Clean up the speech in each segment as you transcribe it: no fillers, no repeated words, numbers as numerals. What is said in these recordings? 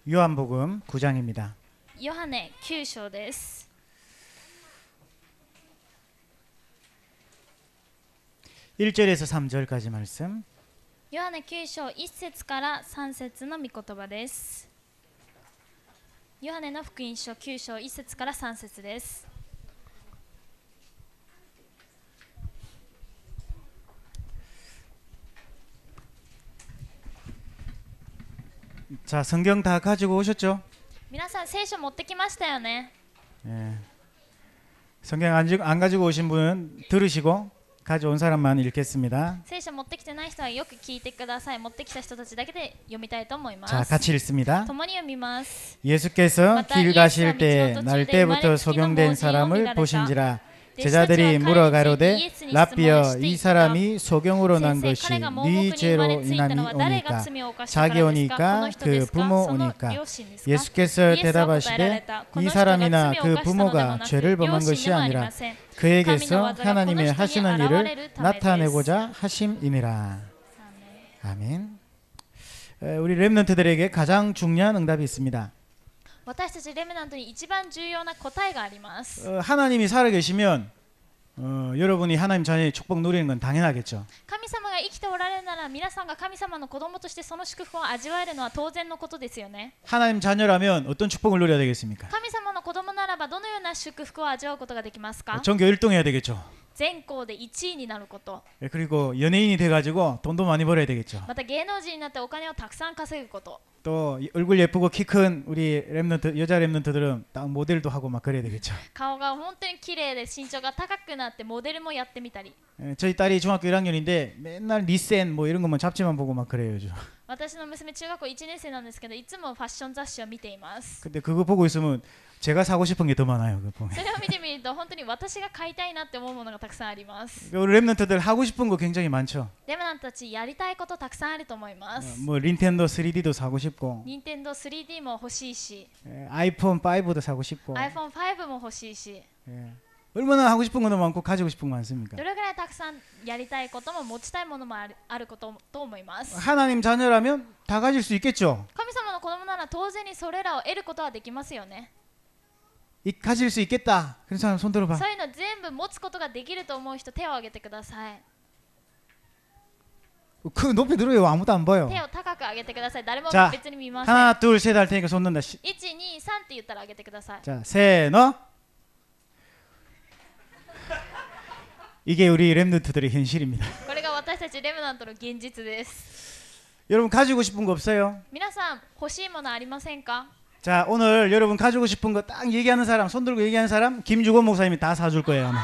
요한복음 9장입니다. ヨハネ9章です。 1절에서 3절까지 말씀. ヨハネ9章1節から3節の御言葉です。ヨハネの福音書9章1節から3節です。 자, 성경 다 가지고 오셨죠? 皆さん聖書持ってきましたよね。 예. 성경 안 가지고 오신 분은 들으시고 가져온 사람만 읽겠습니다. 聖書持ってきてない人はよく聞いてください。持ってきた人たちだけで読みたいと思いま 자, す。 같이 읽습니다. 共に読みます。 예수께서 길 가실 때 날 때부터 소경된 사람을 보신지라 제자들이 물어 가로되 라삐여 이 사람이 소경으로 난 것이 네 죄로 인함이 오니까 자기 오니까 그 부모 오니까 예수께서 대답하시되 이 사람이나 그 부모가 죄를 범한 것이 아니라 그에게서 하나님의 하시는 일을 나타내고자 하심이니라. 아멘. 우리 렘넌트들에게 가장 중요한 응답이 있습니다. 私たちレムナントに一番重要な答えがあります。 하나님이 살아계시면 여러분이 하나님 자녀의 축복 누리는 건 당연하겠죠. 神様が生きておられるなら皆さんが神様の子供としてその祝福を味わえるのは当然のことですよね。 하나님 자녀라면 어떤 축복을 누려야 되겠습니까? 神様の子供ならばどのような祝福を味わうことができますか？ 전교 1등해야 되겠죠. 全校で1位になること。 그리고 연예인이 돼가지고 돈도 많이 벌어야 되겠죠. また芸能人になってお金をたくさん稼ぐこと。 또 얼굴 예쁘고 키 큰 우리 렘넌트 여자 렘넌트들은 딱 모델도 하고 막 그래야 되겠죠. 顔が本当に綺麗で身長が高くなってモデルもやってみたり。 저희 딸이 중학교 1학년인데 맨날 리센 뭐 이런 것만 잡지만 보고 막 그래요. 요즘. 私の娘中学校1年生なんですけどいつもファッション雑誌を見ています。 근데 그거 보고 있으면 제가 사고 싶은 게 더 많아요. 그거 보면. それを見てみると本当に私が買いたいなって思うものがたくさんあります。 우리 렘넌트들 하고 싶은 거 굉장히 많죠. レムナントたちやりたいことたくさんあると思います。 뭐 닌텐도 3D도 사고 싶고, 任天堂 3D も欲しいし、 아이폰 5도 사고 싶고. iPhone5 も欲しいし、 예. 얼마나 하고 싶은 것도 많고 가지고 싶은 거 많습니까? どれぐらいたくさんやりたいことも持ちたいものもあることと思います。 하나님 자녀라면 다 가질 수 있겠죠. 神様の子供なら当然にそれらを得ることはできますよね。 가질 수 있겠다. 그런 사람 손 들어봐. そういうの全部持つことができると思う人手を挙げてください。 그 높이 들어요. 아무도 안 봐요. 手を高く上げてください。誰も 자 別に見ません。 하나, 둘, 셋 할 테니까 손 든다. 1、2、3って言ったら上げてください。 자, 세, 너. 이게 우리 렘넌트들의 현실입니다. これが私たちレムナントの現実です。 여러분 가지고 싶은 거 없어요? 皆さん欲しいものありませんか？ 자, 오늘 여러분 가지고 싶은 거 딱 얘기하는 사람, 손 들고 얘기하는 사람 김주건 목사님이 다 사줄 거예요. 아마.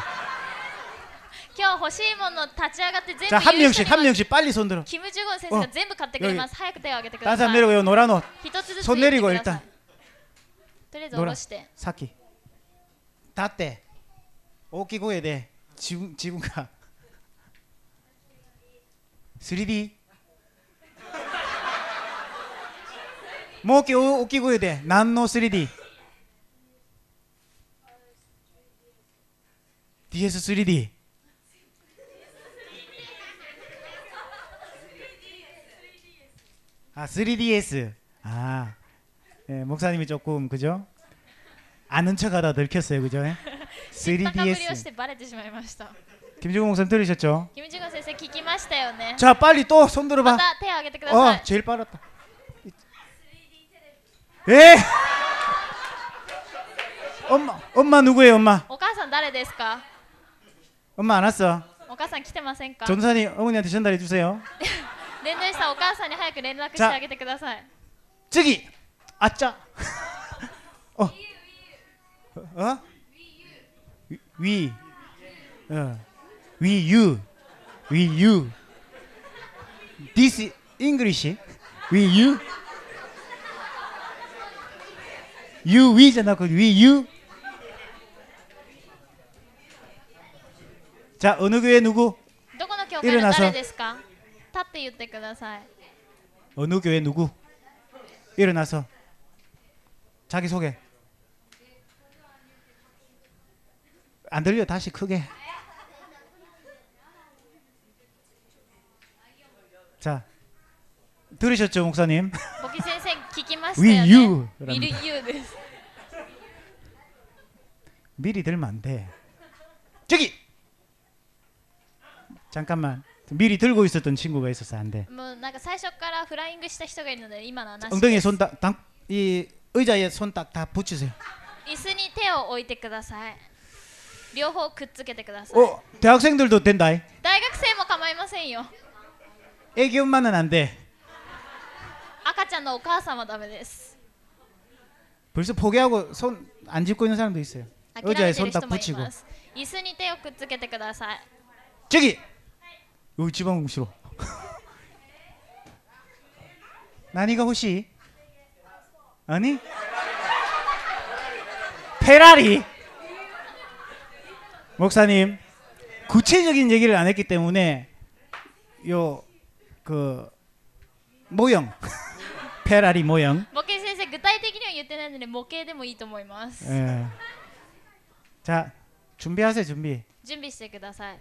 今日欲しいもの立ち上がって全部 자, 한 言う人 명씩 に 한 は 명씩 빨리 손 들어. キム・ジュゴン先生が全部買ってくれます。早く手を挙げてくだ 다른 さ 사람 い。 내려가요. 노란 옷. 一つずつ 손 言って 내리고 くださ 일단 い。とりあえず下ろして。 사키. 다때. 오키고에 돼. 지분가. 3D. 뭐기 오키고에 돼. 난노 3D. DS3D. 아, 3DS. 아, 예, 목사님이 조금 그죠? 아는 척하다 들켰어요, 그죠? 知ったかぶりをし 3DS. てバレてしまいました。 김주공 목사님 들으셨죠? キム・ジュゴン先生聞きましたよね。 자, 빨리 또 손 들어봐. また手を挙げてください。 제일 빨랐다. 예. 엄마 누구예요, 엄마? お母さん誰ですか？ 엄마 안 왔어. お母さん来てませんか？ 전사님 어머니한테 전달해 주세요. 連絡したお母さんに早く連絡してあげてください。 저기. 아짜. 위. you. This English. you. you 위잖아. 그 you. 자, 어느 교회 누구? どこの教会の誰ですか？立って言ってください。 어느 교회 누구? 일어나서 자기 소개. 안 들려. 다시 크게. 자, 들으셨죠, 목사님? ボキ先生聞聞きましたよ Will ね you Will you です 미리 들면 안 돼. 저기! 잠깐만. 미리 들고 있었던 친구가 있어서 안 돼. もうなんか最初からフライングした人がいるので今のはなし 엉덩이에 です 손 딱, 이 의자에 손 딱 다 붙이세요. 椅子に手を置いてください両方くっつけてください 대학생들도 된다. 大学生も構いませんよ 애기 엄마는 안 돼. 赤ちゃんのお母さんはダメです 벌써 포기하고 손 안 짚고 있는 사람도 있어요. 諦め 의자에 てる 손 人 딱 もい 붙이고. ます椅子に手をくっつけてください 저기! 여기 지방 싫어. 나니가 혹시? 아니? 페라리? 목사님, 구체적인 얘기를 안 했기 때문에 요 그 모형 페라리 모형. 模型先生具体的には言ってないので模型でもいいと思います 예. 자, 준비하세요, 준비. 準備してください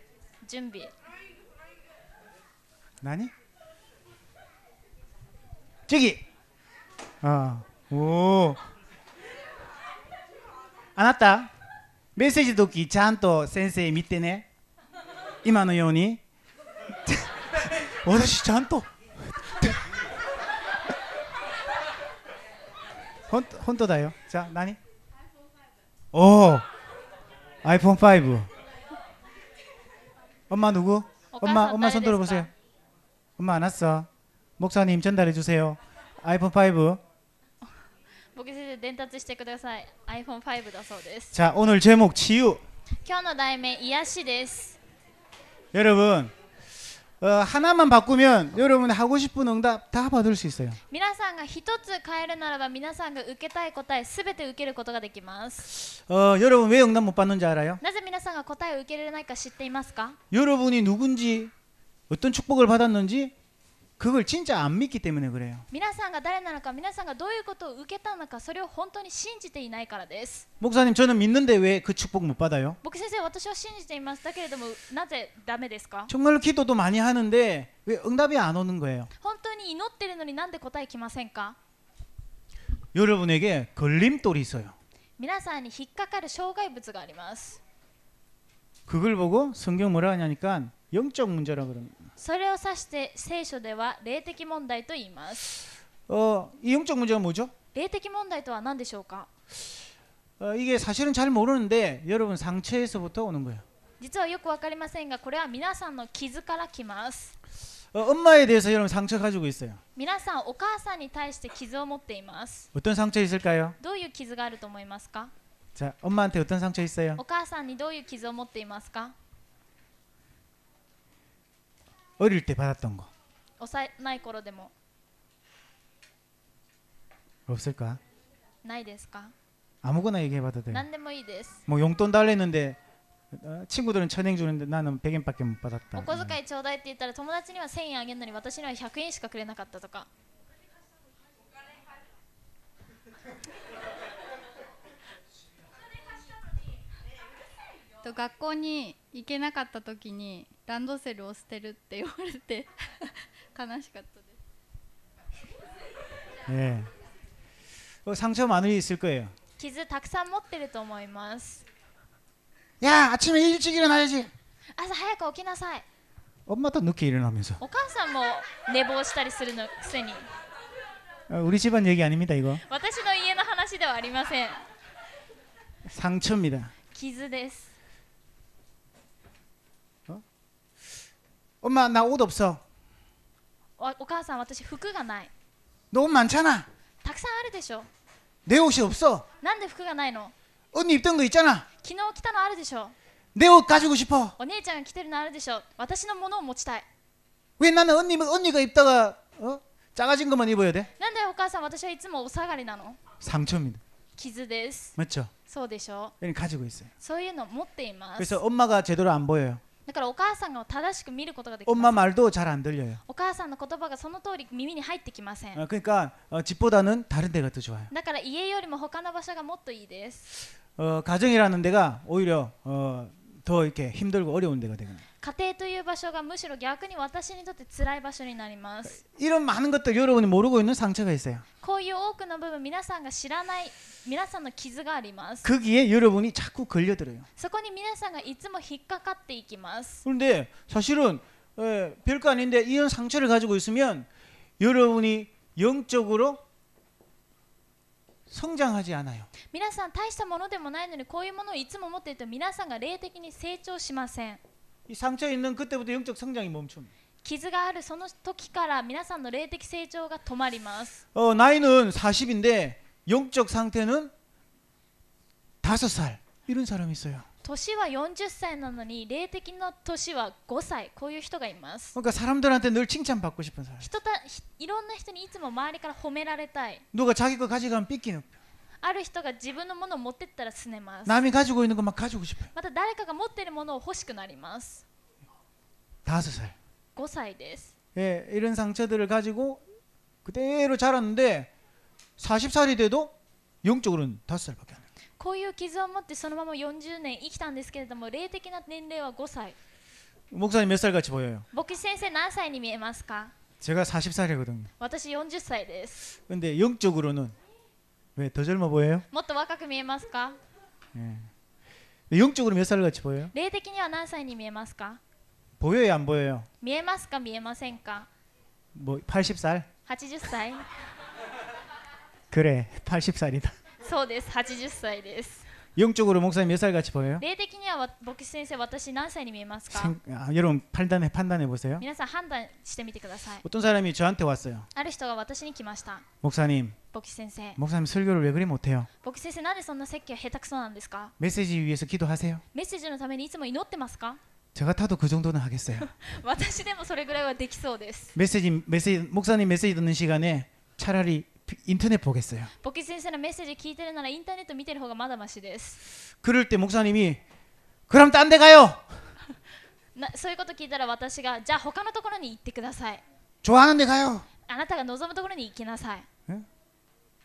準備 나니? 저기. 오. 아나타. 메시지 듣기 ちゃんと先生見てね。今のように。私ちゃんと。本当だよ。じゃあ何？오. 아이폰 5. 엄마 누구? 엄마 손 들어보세요. 엄마 안 왔어. 목사님 전달해 주세요. 아이폰 5. 僕先生伝達してください iPhone5 だそうです 자, 오늘 제목 치유. 今日の題名癒しです 여러분, 하나만 바꾸면 여러분 하고 싶은 응답 다 받을 수 있어요. 皆さんが一つ変えるならば皆さんが受けたい答えすべて受けることができます 여러분 왜 응답 못 받는지 알아요? なぜ皆さんが答えを受けられないか知っていますか 여러분이 누군지 어떤 축복을 받았는지 그걸 진짜 안 믿기 때문에 그래요. 皆さんが誰なのか皆さんがどういうことを受けたのかそれを本当に信じていないからです 목사님 저는 믿는데 왜 그 축복 못 받아요? 僕先生私は信じていますだけれどもなぜダメですか 정말 기도도 많이 하는데 왜 응답이 안 오는 거예요? 本当に祈ってるのになんで答え来ませんか 여러분에게 걸림돌이 있어요. 皆さんに引っかかる障害物があります 그걸 보고 성경 뭐라 하냐니까 영적 문제라 그럽니다. それを指して聖書では霊的問題と言います 이 영적 문제가 뭐죠? 霊的問題とは何でしょうか 이게 사실은 잘 모르는데 여러분 상처에서부터 오는 거예요. 実はよくわかりませんがこれは皆さんの傷から来ます 엄마에 대해서 여러분 상처 가지고 있어요. 皆さんお母さんに対して傷を持っています 어떤 상처 있을까요? どういう傷があると思いますか 자, 엄마한테 어떤 상처 있어요? お母さんにどういう傷を持っていますか 어릴 때 받았던 거 幼い頃でも 없을까? ないですか 아무거나 얘기해봐도 돼요. 何でもいいです 뭐 용돈 달랬는데 친구들은 1,000엔 주는데 나는 100엔밖에 못 받았다. お小遣いちょうだいって言ったら友達には1000円あげるのに私には100円しかくれなかったとか学校に行けなかった時にランドセルを捨てるって言われて悲しかったです 예. 상처 많이 있을 거예요. 傷たくさん持ってると思います 야, 아침에 일찍 일어나야지. 朝早く起きなさい 엄마도 늦게 일어나면서. お母さんも寝坊したりするのくせに 우리 집안 얘기 아닙니다, 이거. 私の家の話ではありません 상처입니다. 傷です 엄마, 나 옷 없어. お母さん私服がない 너 옷 많잖아. たくさんあるでしょ 내 옷이 없어. なんで服がないの 언니 입던 거 있잖아. 昨日着たのあるでしょ 내 옷 가지고 싶어. お姉ちゃんが着てるのあるでしょ私のものを持ちたい 왜 나는 언니가 입다가 작아진 것만 입어야 돼? なんでお母さん私はいつもお下がりなの 상처입니다. 傷です 맞죠? そうでしょ 가지고 있어요. そういうの持っています 그래서 엄마가 제대로 안 보여요. だからお母さんが正しく見ることができ 엄마 ます 말도 잘 안 들려요. お母さんの言葉がその通り耳に入ってきません 그러니까 집보다는 다른 데가 더 좋아요. だから家よりも他の場所がもっといいです 가정이라는 데가 오히려 더 이렇게 힘들고 어려운 데가 되거든요. 家庭という場所がむしろ逆に私にとって辛い場所になります。 이런 많은 것들 여러분이 모르고 있는 상처가 있어요. こういう多くの部分、皆さんが知らない皆さんの傷があります。 거기에 여러분이 자꾸 걸려들어요. そこに皆さんがいつも引っかかっていきます。 그런데 사실은 별거 아닌데 이런 상처를 가지고 있으면 여러분이 영적으로 성장하지 않아요. 皆さん大したものでもないのにこういうものをいつも持っていると皆さんが霊的に成長しません。 이 상처 있는 그때부터 영적 성장이 멈춥니다. 傷があるその時から皆さんの霊的成長が止まります。 나이는 40인데 영적 상태는 5살 이런 사람이 있어요. 年は40歳なのに霊的な年は5歳、こういう人がいます。 그러니까 사람들한테 늘 칭찬받고 싶은 사람. いろんな人にいつも周りから褒められたい。 누가 자기 거 가져가면 삐끼는. ある人が自分のものを持ってったら拗ねます。 남이 가지고 있는 거 막 가지고 싶어요. また誰かが持っているものを欲しくなります。 5살. 5歳です。 예, 이런 상처들을 가지고 그대로 자랐는데 40살이 돼도 영적으로는 5살밖에 안 돼요. こういう傷を持ってそのまま40年生きたんですけれども、霊的な年齢は5歳。 목사님 몇 살 같이 보여요? 牧師先生何歳に見えますか？ 제가 40살이거든요. 私40歳です。 근데 영적으로는 왜 더 젊어 보여요? もっと若く見えますか？ 예. 영적으로 몇 살 같이 보여요? 霊的には何歳に見えますか？ 보여요, 안 보여요? 見えますか見えませんか？ 뭐 80살? 80歳？ 그래, 80살이다. そうです、80歳です。 영적으로 목사님 몇 살 같이 보여요? 霊的には牧師先生、私何歳に見えますか？ 여러분 판단해 보세요. 皆さん判断してみてください。 어떤 사람이 저한테 왔어요. ある人が私に来ました。 목사님, 牧師先生、 목사님 설교를 왜 그리 못해요? 牧師先生、なんでそんな説教下手くそなんですか？ 메시지 위해서 기도하세요. メッセージのためにいつも祈ってますか？ 저 같아도 그 정도는 하겠어요. 私でもそれぐらいはできそうです。 목사님 메시지 듣는 시간에 차라리 인터넷 보겠어요. 牧師先生のメッセージ聞いてるならインターネット見てる方がまだましです。 그럴 때 목사님이 그럼 딴 데 가요. そういうこと聞いたら私がじゃあ他のところに行ってください。 좋아하는 데 가요. あなたが望むところに行きなさい。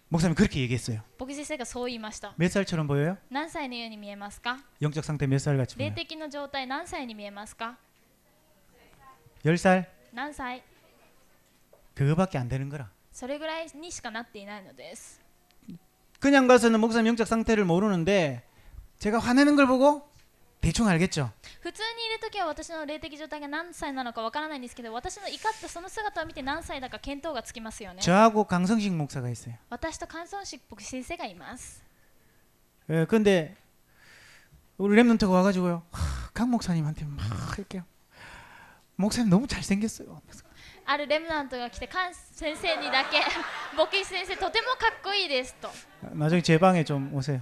목사님 그렇게 얘기했어요. 牧師先生がそう言いました。 몇 살처럼 보여요? 何歳のように見えますか？ 영적 상태 몇 살 같이 霊 보여요? 的な状態何歳に見えますか？ 10살? 何歳？ 그거밖에 안 되는 거라. それぐらいにしかなっていないのです。 그냥 가서는 목사님 영적 상태를 모르는데 제가 화내는 걸 보고 대충 알겠죠. 普通にいるときは私の霊的状態が何歳なのかわからないんですけど、私の怒ったその姿を見て何歳だか見当がつきますよね。 저하고 강성식 목사가 있어요. 私と関孫子牧師先生がいます。 근데 우리 랩런트가 와가지고요. 강 목사님한테 막 이렇게 목사님 너무 잘생겼어요. あるレムナントが来て、関先生にだけ牧師先生とてもかっこいいですと。 나중에 제 방에 좀 오세요.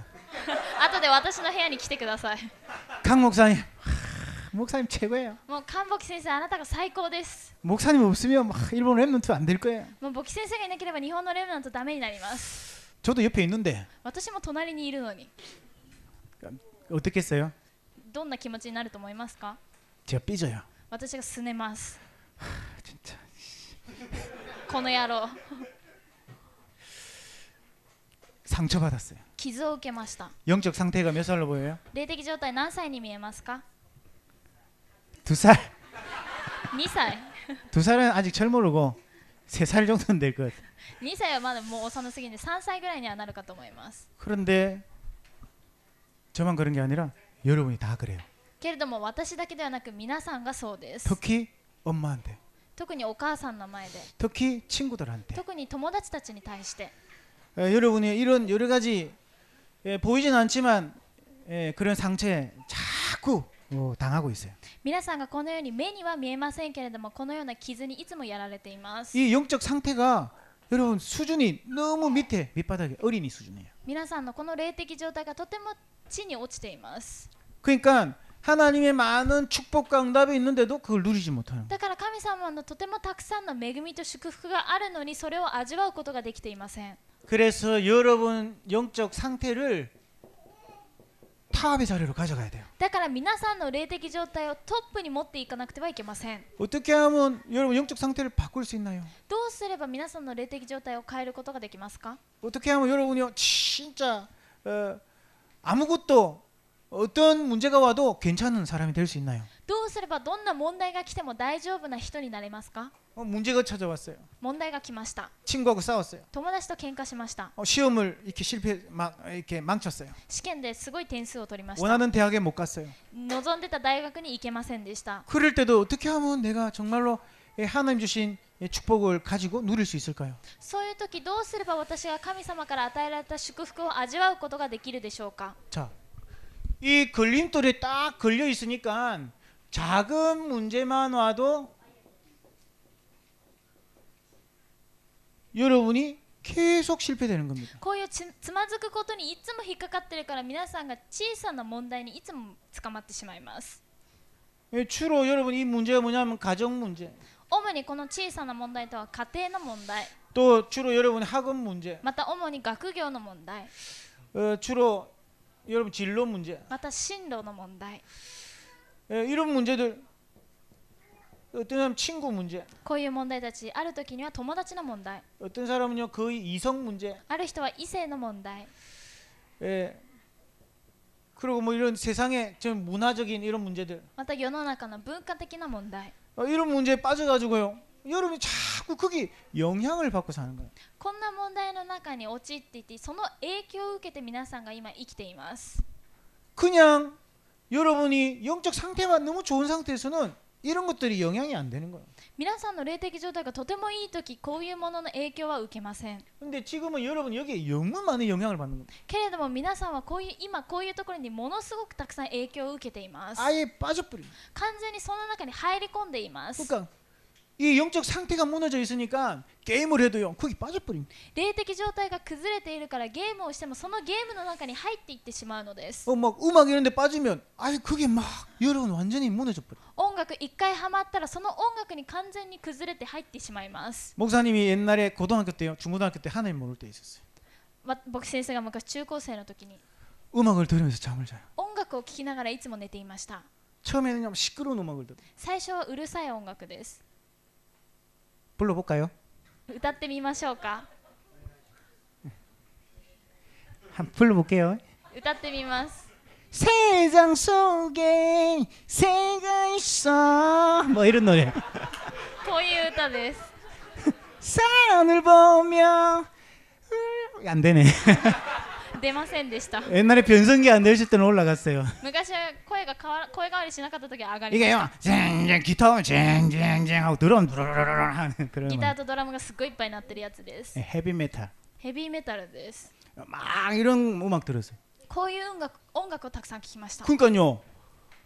後で私の部屋に来てください。 강 목사님, 목사님 최고예요. もう関牧師先生、あなたが最高です。 목사님 없으면 막 일본 랩런트 안 될 거예요. もう牧師先生がいなければ日本のレムナントダメになります。 저도 옆에 있는데 私も隣にいるのに 어떻겠어요? どんな気持ちになると思いますか？ 제가 삐져요. 私が拗ねます。 진짜 この野郎。 상처받았어요. 傷を受けました。 영적 상태가 몇 살로 보여요? 霊的状態何歳に見えますか？ 2살. 2歳。 2살은 아직 젊으르고 3살 정도는 될 것 같아요. 2歳はまだもう幼すぎて3歳ぐらいにはなるかと思います。 그런데 저만 그런 게 아니라 여러분이 다 그래요. けれども私だけではなく皆さんがそうです。 특히 엄마한테, 特にお母さんの前で、 특히 친구들한테. 特に友達たちに対して、 여러분이 이런 여러 가지 보이진 않지만 그런 상처에 자꾸 당하고 있어요. 皆さんがこのように目には見えませんけれども、このような傷にいつもやられています。 이 영적 상태가 여러분 수준이 너무 밑바닥에 어린이 수준이에요. 皆さんのこの霊的状態がとても地に落ちています。 그러니까 하나님의 많은 축복과 응답이 있는데도 그걸 누리지 못하는. だから神様のとてもたくさんの恵みと祝福があるのに、それを味わうことができていません。 그래서 여러분 영적 상태를 타압의 자리로 가져가야 돼요. だから皆さんの霊的状態をトップに持っていかなくてはいけません。 어떻게 하면 여러분 영적 상태를 바꿀 수 있나요? どうすれば皆さんの霊的状態を変えることができますか？ 어떻게 하면 여러분이 진짜 아무것도 어떤 문제가 와도 괜찮은 사람이 될 수 있나요? どうすすればどんな問題が来ても大丈夫な人になれますか？ 문제가 찾아왔어요. 問題が来ました。 친구하고 싸웠어요. 友達と喧嘩しました。 시험을 이렇게 이렇게 망쳤어요. 試験ですごい点数を取りました。 원하는 대학에 못 갔어요. 望んでた大学に行けませんでした。 그럴 때도 어떻게 하면 내가 정말로 하나님 주신 축복을 가지고 누릴 수 있을까요? そういう時どうすれば私が神様から与えられた祝福を味わうことができるでしょうか？ 자, 이 걸림돌에 딱 걸려 있으니까 작은 문제만 와도 여러분이 계속 실패되는 겁니다. こういうつまずくことにいつも引っかかってるから皆さんが小さな問題にいつも捕まってしまいます。 주로 여러분 이 문제가 뭐냐면 가정 문제. 主にこの小さな問題とは家庭の問題、 또 주로 여러분 학업 문제. また主に学業の問題、 주로 여러분 진로 문제. また進路の問題、 이런 문제들 어떤 사람 친구 문제. こういう問題たち、ある時には友達の問題、 어떤 사람은요 거의 이성 문제. ある人は異性の問題、 그리고 뭐 이런 세상의 좀 문화적인 이런 문제들. また世の中の文化的な問題、 이런 문제에 빠져가지고요. 여러분이 자꾸 거기 영향을 받고 사는 거예요. こんな問題の中に陥っていて、その影響を受けて皆さんが今生きています。 그냥 여러분이 영적 상태가 너무 좋은 상태에서는 이런 것들이 영향이 안 되는 거예요. 皆さんの霊的状態がとてもいい時、こういうものの影響は受けません。 근데 지금은 여러분 여기에 너무 많은 영향을 받는 겁니다. けれども皆さんは今こういうところにものすごくたくさん影響を受けています。 아예 빠져버려요. 完全にその中に入り込んでいます。 그러니까 이 영적 상태가 무너져 있으니까 게임을 해도요 거기 빠져버립니다. 霊的状態が崩れているからゲームをしてもそのゲームの中に入っていってしまうのです。 막 음악 이런 데 빠지면 아예 그게 막 여러분 완전히 무너져 버려. 音楽一回ハマったらその音楽に完全に崩れて入ってしまいます。 목사님이 옛날에 고등학교 때요 중고등학교 때 하나님 모를 때 있었어요. 僕先生が昔中高生の時に 음악을 들으면서 잠을 자요. 音楽を聴きながらいつも寝ていました。 처음에는 시끄러운 음악을 들어요. 最初はうるさい音楽です。 불러볼까요? 歌ってみましょうか。 한번 불러볼게요. 歌ってみます。 세상 속에 새가 있어 뭐 이런 노래. こういう歌です。 산을 보며 안 되네. 出ませんでした。 옛날에 변성기 안 되실 때는 올라갔어요. 昔は声変わりしなかった時は上がりまし 이게요, た。 쟁쟁 기타 쟁쟁쟁 하고 드럼 부르르르르 하는 ギ 그런 ターとドラムがすっごいいっぱいになってるやつです。 헤비 메탈. ヘビーメタルです。 막 이런 음악 들었어요. こういう音楽をたくさん聴きました。 그러니까요,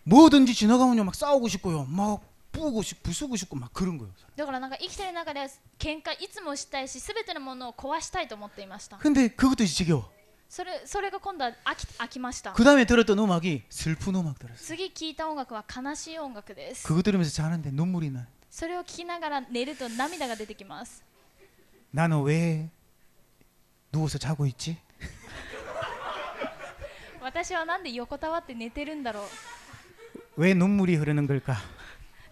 뭐든지 지나가면요 막 싸우고 싶고요, 막 부수고 싶고 막 그런 거예요. だからなんか生きてる中で喧嘩いつもしたいし、すべてのものを壊したいと思っていました。 근데 그것도 지겨워. それが今度は飽きました。 그 다음에 들었던 음악이 슬픈 음악 들었어요. 次聴いた音楽は悲しい音楽です。 그거 들으면서 자는데 눈물이 나. それを聴きながら寝ると涙が出てきます。 나는 왜 누워서 자고 있지? 私はなんで横たわって寝てるんだろ 왜 눈물이 흐르는 걸까?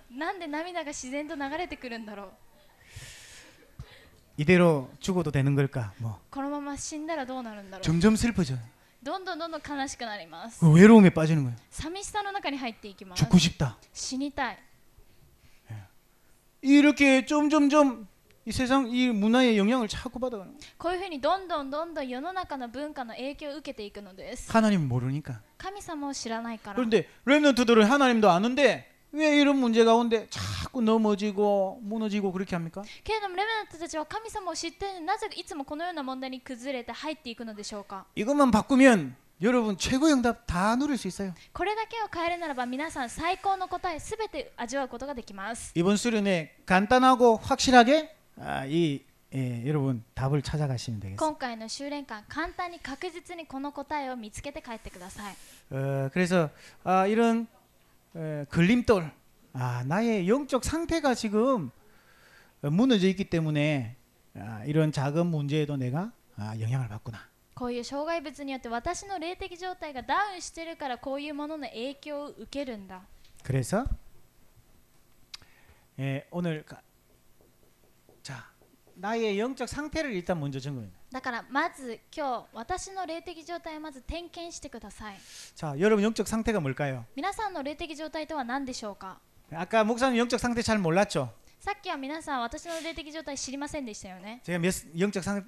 う。なんで涙が自然と流れてくるんだろう。 이대로 죽어도 되는 걸까? 뭐 このまま死んだらどうなるんだろう。 점점 슬퍼져요. どんどん悲しくなります。 외로움에 빠지는 거예요. 寂しさの中に入っていきます。 죽고 싶다. 死にたい。 이렇게 점점점 이 세상 이 문화의 영향을 자꾸 받아가는 거예요. こういうふうにどんどん世の中の文化の影響を受けていくのです。 하나님 모르니까. 神様を知らないから。 그런데 렘넌트들은 하나님도 아는데 왜 이런 문제 가운데 자꾸 넘어지고 무너지고 그렇게 합니까? けれどもレベナントたちは神様を知っているのになぜいつもこのような問題に崩れて入っていくのでしょうか。 이것만 바꾸면 여러분 최고의 응답 다 누릴 수 있어요. これだけを変えるならば皆さん最高の答えすべて味わうことができます。 이번 수련회 간단하고 확실하게 여러분 답을 찾아가시면 되겠습니다. 今回の修練会簡単に確実にこの答えを見つけて帰ってください。 그래서 이런 걸림돌, 나의 영적 상태가 지금 무너져 있기 때문에 이런 작은 문제에도 내가 영향을 받구나. こういう障害物によって私の霊的状態がダウンしてるからこういうものの影響を受けるんだ。 그래서 오늘 자 나의 영적 상태를 일단 먼저 점검해요. だからまず今日私の霊的状態をまず点検してください。 자 여러분 영적 상태가 뭘까요? 皆さんの霊的状態とは何でしょうか。 아까 목사님 영적 상태 잘 몰랐죠? さっきは皆さん私の霊的状態知りませんでしたよね。 제가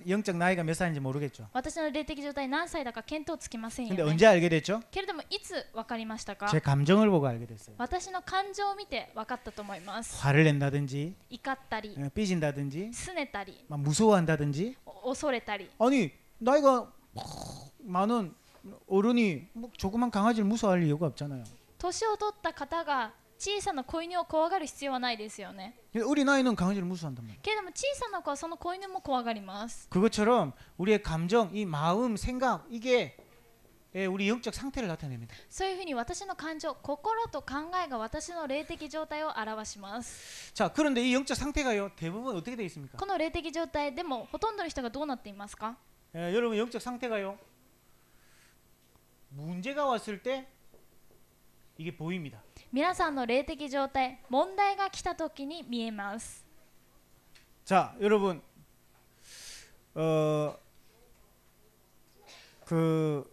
영적 나이가 몇 살인지 모르겠죠. 私の霊的状態何歳だか見当つきませんよ 근데 ね。 언제 알게 됐죠? けれどもいつ分かりましたか？ 제 감정을 보고 알게 됐어요. 私の感情を見て分かったと思います。 화를 낸다든지 怒ったり 삐진다든지 拗ねたり 막 무서워한다든지. 恐れたり 아니 나이가 많은 어른이 뭐 조그만 강아지를 무서워할 이유가 없잖아요. 年を取った方が小さな子犬を怖がる必要はないですよね。 우리 나이는 강아지를 무서워한단 말이에요. けれども小さな子はその子犬も怖がります。 그것처럼 우리의 감정, 이 마음, 생각 이게 우리 영적 상태를 나타냅니다. そういうふうに私の感情、心と考えが私の霊的状態を表します。 자, 그런데 이 영적 상태가요 대부분 어떻게 되어 있습니까? この霊的状態でもほとんどの人がどうなっていますか？ 여러분 영적 상태가요 문제가 왔을 때 이게 보입니다. 皆さんの霊的状態、問題が来た時に見えます。 자, 여러분 그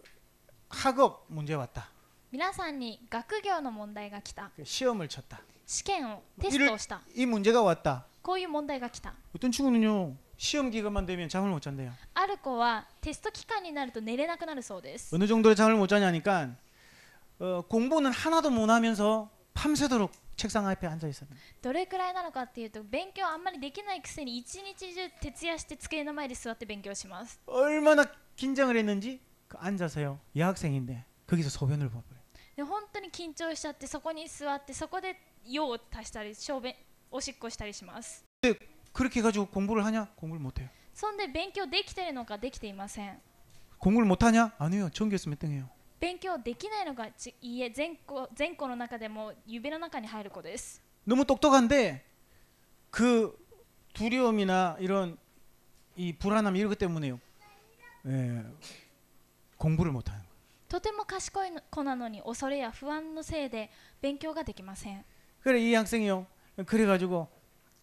학업 문제 왔다. 皆さんに学業の問題が来た。 시험을 쳤다. 試験をテストをした。 이 문제가 왔다. こういう問題が来た。 어떤 친구는요 시험 기간만 되면 잠을 못 잔대요. ある子はテスト期間になると寝れなくなるそうです。 어느 정도로 잠을 못 자냐니까 공부는 하나도 못 하면서 밤새도록 책상 앞에 앉아 있어요. どれくらいなのかっていうと、勉強あんまりできないくせに一日中徹夜して机の前で座って勉強します。 얼마나 긴장을 했는지 그 앉아서요 여학생인데 거기서 소변을 봐버려요. で本当に緊張しちゃってそこに座ってそこで用を足したり小便おしっこしたりします。 근데 그렇게 해가지고 공부를 하냐? 공부를 못해요. そんで勉強できてるのかできていません。 공부를 못하냐? 아니요. 전교에서 몇 등이에요. 勉強できないのがいいえ、全校の中でも指の中に入る子です。 너무 똑똑한데 그 두려움이나 이런 이 불안함 이런 것 때문에요. 공부를 못하는 거예요. とても賢い子なのに恐れや不安のせいで勉強ができません。 그래 이 학생이요. 그래가지고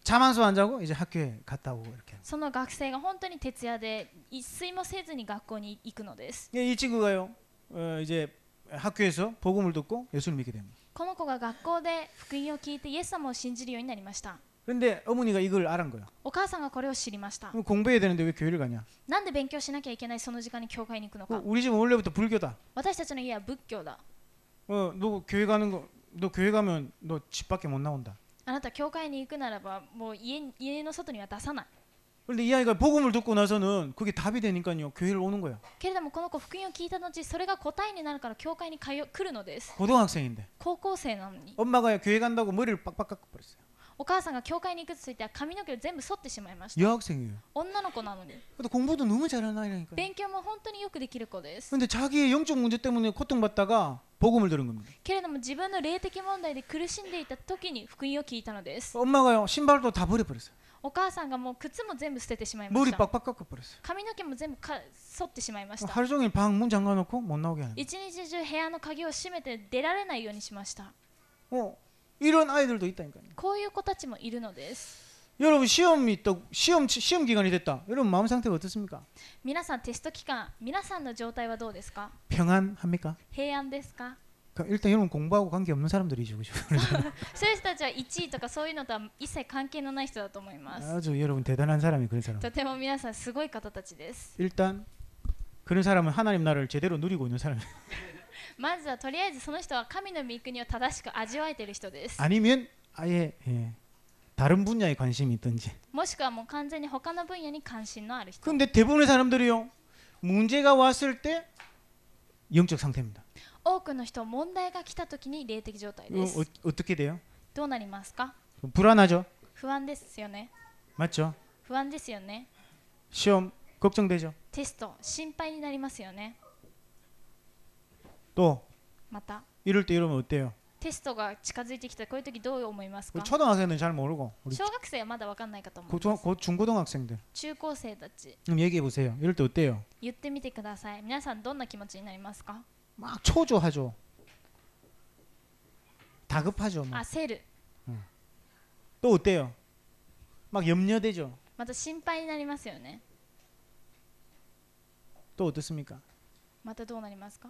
잠 한 수 안 자고 이제 학교에 갔다 오고 이렇게. その学生が本当に徹夜で一睡もせずに学校に行くのです。 이 친구가요. 이제 학교에서 복음을 듣고 예수를 믿게 됩니다. この子が学校で福音を聞いてイエス様を信じるようになりました。 그런데 어머니가 이걸 알은 거야. お母さんがこれを知りました。 그럼 공부해야 되는데 왜 교회를 가냐? なんで勉強しなきゃいけないその時間に教会に行くのか。 우리 집은 원래부터 불교다. 私たちの家は仏教だ。 너 교회 가는 거, 너 교회 가면 너 집 밖에 못 나온다. あなた教会に行くならばもう家の外には出さない。 그런데 이 아이가 복음을 듣고 나서는 그게 답이 되니까요 교회를 오는 거야. けれどもこの子福音を聞いた後それが答えになるから教会に来るのです。 고등학생인데 高校生なのに 엄마가 교회 간다고 머리를 빡빡 깎아버렸어요. お母さんが教会に行くとついては髪の毛を全部剃ってしまいました。 여학생이에요. 女の子なのに 근데 공부도 너무 잘하는 아이라니까요. 勉強も本当によくできる子です。 근데 자기의 영적 문제 때문에 고통받다가 복음을 들은 겁니다. けれども自分の霊的問題で苦しんでいた時に福音を聞いたのです。 엄마가요 신발도 다 버려버렸어요. お母さんがもう靴も全部捨ててしまいま 머리 した。 빡빡 깎아버렸어요. 髪の毛も全部剃ってしまいました。 하루 종일 방 문 잠가놓고 못 나오게 하는. 一日中部屋の鍵を閉めて出られないようにしました。 이런 아이들도 있다니까요. こういう子たちもいるのです。 여러분 시험이 또 시험 기간이 됐다. 여러분 마음 상태가 어떻습니까? 皆さんテスト期間、皆さんの状態はどうですか？ 평안합니까? 平安ですか？ 일단 여러분 공부하고 관계 없는 사람들이죠, 그죠? そういう人たちは1位とかそういうのとは一切関係のない人だと思います。 아주 여러분 대단한 사람이 그런 사람. とても皆さんすごい方たちです。 일단 그런 사람은 하나님 나라를 제대로 누리고 있는 사람. まずはとりあえずその人は神の御国を正しく味わえている人です。 아니면 아예 다른 분야에 관심이 있든지. もしくはもう完全に他の分野に関心のある人。 근데 대부분의 사람들이요 문제가 왔을 때 영적 상태입니다. 多くの人は問題が来た時に霊的状態です。 어떻게 돼요? どうなりますか？ 불안하죠. 不安ですよね。 맞죠? 不安ですよね。 시험 걱정되죠. テスト心配になりますよね。 또 また 이럴 때 이러면 어때요? テストが近づいてきたこういう時どう思いますか？ 초등학생들은 잘 모르고 우리 小学生はまだ分かんないかと思います。 중고등학생들 中高生たち 얘기해 보세요. 이럴 때 어때요? 言ってみてください。皆さんどんな気持ちになりますか？ 막 초조하죠. 다급하죠. 막. 焦る。 또 어때요? 막 염려되죠. また心配になりますよね。 또 어떻습니까? またどうなりますか？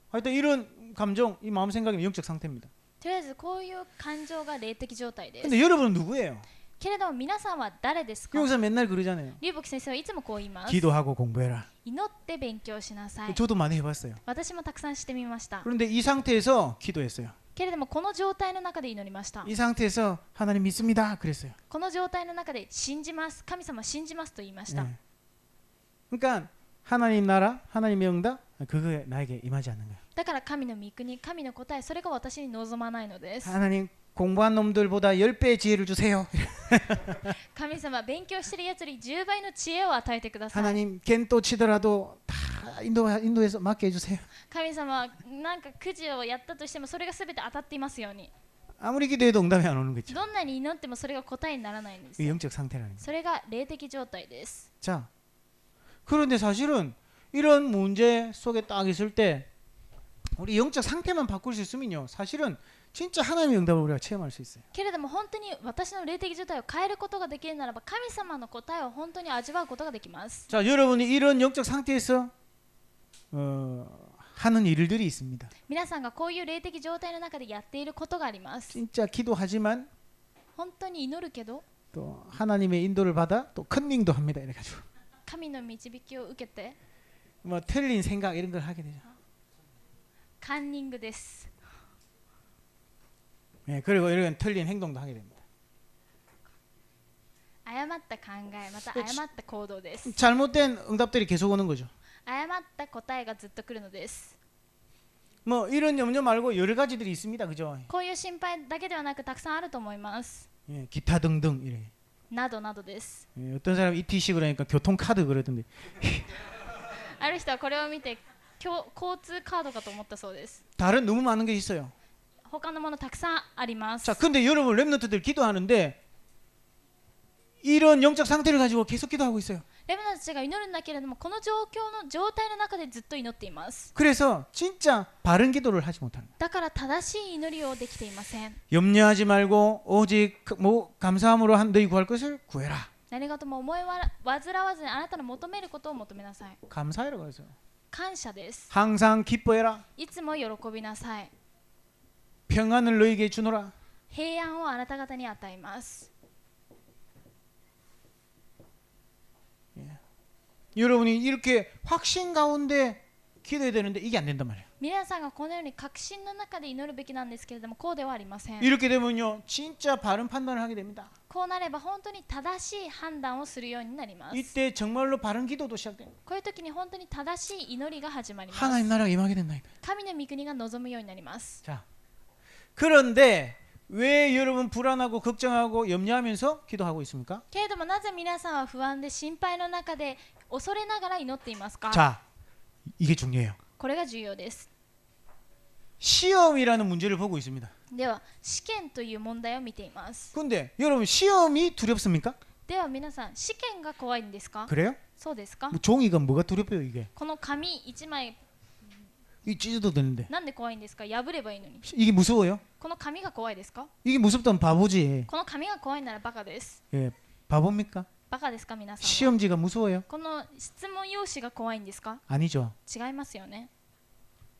하여튼 이런 감정, 이 마음 생각이 영적 상태입니다. とりあえずこういう感情が霊的状態です。 근데 여러분은 누구예요? けれども皆さんは誰ですか？ 여기서 맨날 그러잖아요. 龍牧先生はいつもこう言います。 기도하고 공부해라. 祈って勉強しなさい。 저도 많이 해봤어요. 私もたくさんしてみました。 그런데 이 상태에서 기도했어요. けれどもこの状態の中で祈りました。 이 상태에서 하나님 믿습니다. 그랬어요. この状態の中で信じます、神様信じますと言いました。 네. 그러니까 하나님 나라, 하나님의 응답 그게 나에게 임하지 않는 거예요. だから神の御国、神の答え、それが私に望まないのです。 하나님 공부한 놈들보다 10배의 지혜를 주세요. 神様、勉強してるやつより10倍の知恵を与えてください。 하나님 겐또 치더라도 다 인도에서 맡게 해주세요. 神様、なんかくじをやったとしてもそれが全て当たっていますように。 아무리 기도해도 응답이 안 오는 거죠. どんなに祈ってもそれが答えにならないんです。 이 영적 상태라는 거예요. それが霊的状態です。 자, 그런데 사실은 이런 문제 속에 딱 있을 때 우리 영적 상태만 바꿀 수 있으면요, 사실은 진짜 하나님의 응답을 우리가 체험할 수 있어요. けれども本当に私の霊的状態を変えることができるならば神様の答えを本当に味わうことができます。 자, 여러분이 이런 영적 상태에서 하는 일들이 있습니다. 皆さんがこういう霊的状態の中でやっていることがあります。 진짜 기도하지만 本当に祈るけど 또 하나님의 인도를 받아 또 컨닝도 합니다. 이래가지고 神の導きを受けて 뭐 틀린 생각 이런 걸 하게 되죠. カンニングです。 예, 그리고 이런 틀린 행동도 하게 됩니다. 誤った考え、また誤った行動です。 잘못된 응답들이 계속 오는 거죠. 誤った答えがずっと来るのです。 뭐 이런 염려 말고 여러 가지들이 있습니다. 그죠? こういう心配だけではなくたくさんあると思います。 예, 기타 등등 이래. などなどです。 예, 어떤 사람 ETC 그러니까 교통카드 그러던데. ある人はこれを見て交通カードかと思ったそうです。 다른 너무 많은 게 있어요. 他のものたくさんあります。 자, 근데 여러분 렘넌트들 기도하는데 이런 영적 상태를 가지고 계속 기도하고 있어요. レブナントたちが祈るんだけれどもこの状態の中でずっと祈っています。 그래서 진짜 바른 기도를 하지 못하는 거예요. だから正しい祈りをできていません。 염려하지 말고 오직 뭐 감사함으로 한 너희 구할 것을 구해라. 何事も思い煩わずにあなたの求めることを求めなさい。 감사해라고 해서 感謝です。 항상 기뻐해라. いつも喜びなさい。 평안을 너희에게 주노라. 平安をあなた方に与えます。 여러분이 이렇게 확신 가운데 기도해야 되는데 이게 안 된단 말이에요. 皆さんがこのように確信の中で祈るべきなんですけれどもこうではありません。 이렇게 되면요 진짜 바른 판단을 하게 됩니다. こうなれば本当に正しい判断をするようになります。 이때 정말로 바른 기도도 시작돼요. こういう時に本当に正しい祈りが始まります。 하나님 나라가 임하게 된다. 神の御国が望むようになります。 자, 그런데 왜 여러분 불안하고 걱정하고 염려하면서 기도하고 있습니까? けれどもなぜ皆さんは不安で心配の中で恐れながら祈っていますか？ 자, 이게 중요해요. これが重要です。 시험이라는 문제를 보고 있습니다. では試験という問題を見ています。 근데 여러분 시험이 두렵습니까? では皆さん試験が怖いんですか？ 그래요? そうですか？ 뭐 종이가 뭐가 두렵어요 이게? この紙1枚 이 찢어도 되는데 なんで怖いんですか？破ればいいのに。 이게 무서워요? この紙が怖いですか？ 이게 무섭다면 바보지. この紙が怖いならバカです。 예, 바보입니까? バカですか皆さんは？ 시험지가 무서워요? この質問用紙が怖いんですか？ 아니죠. 違いますよね。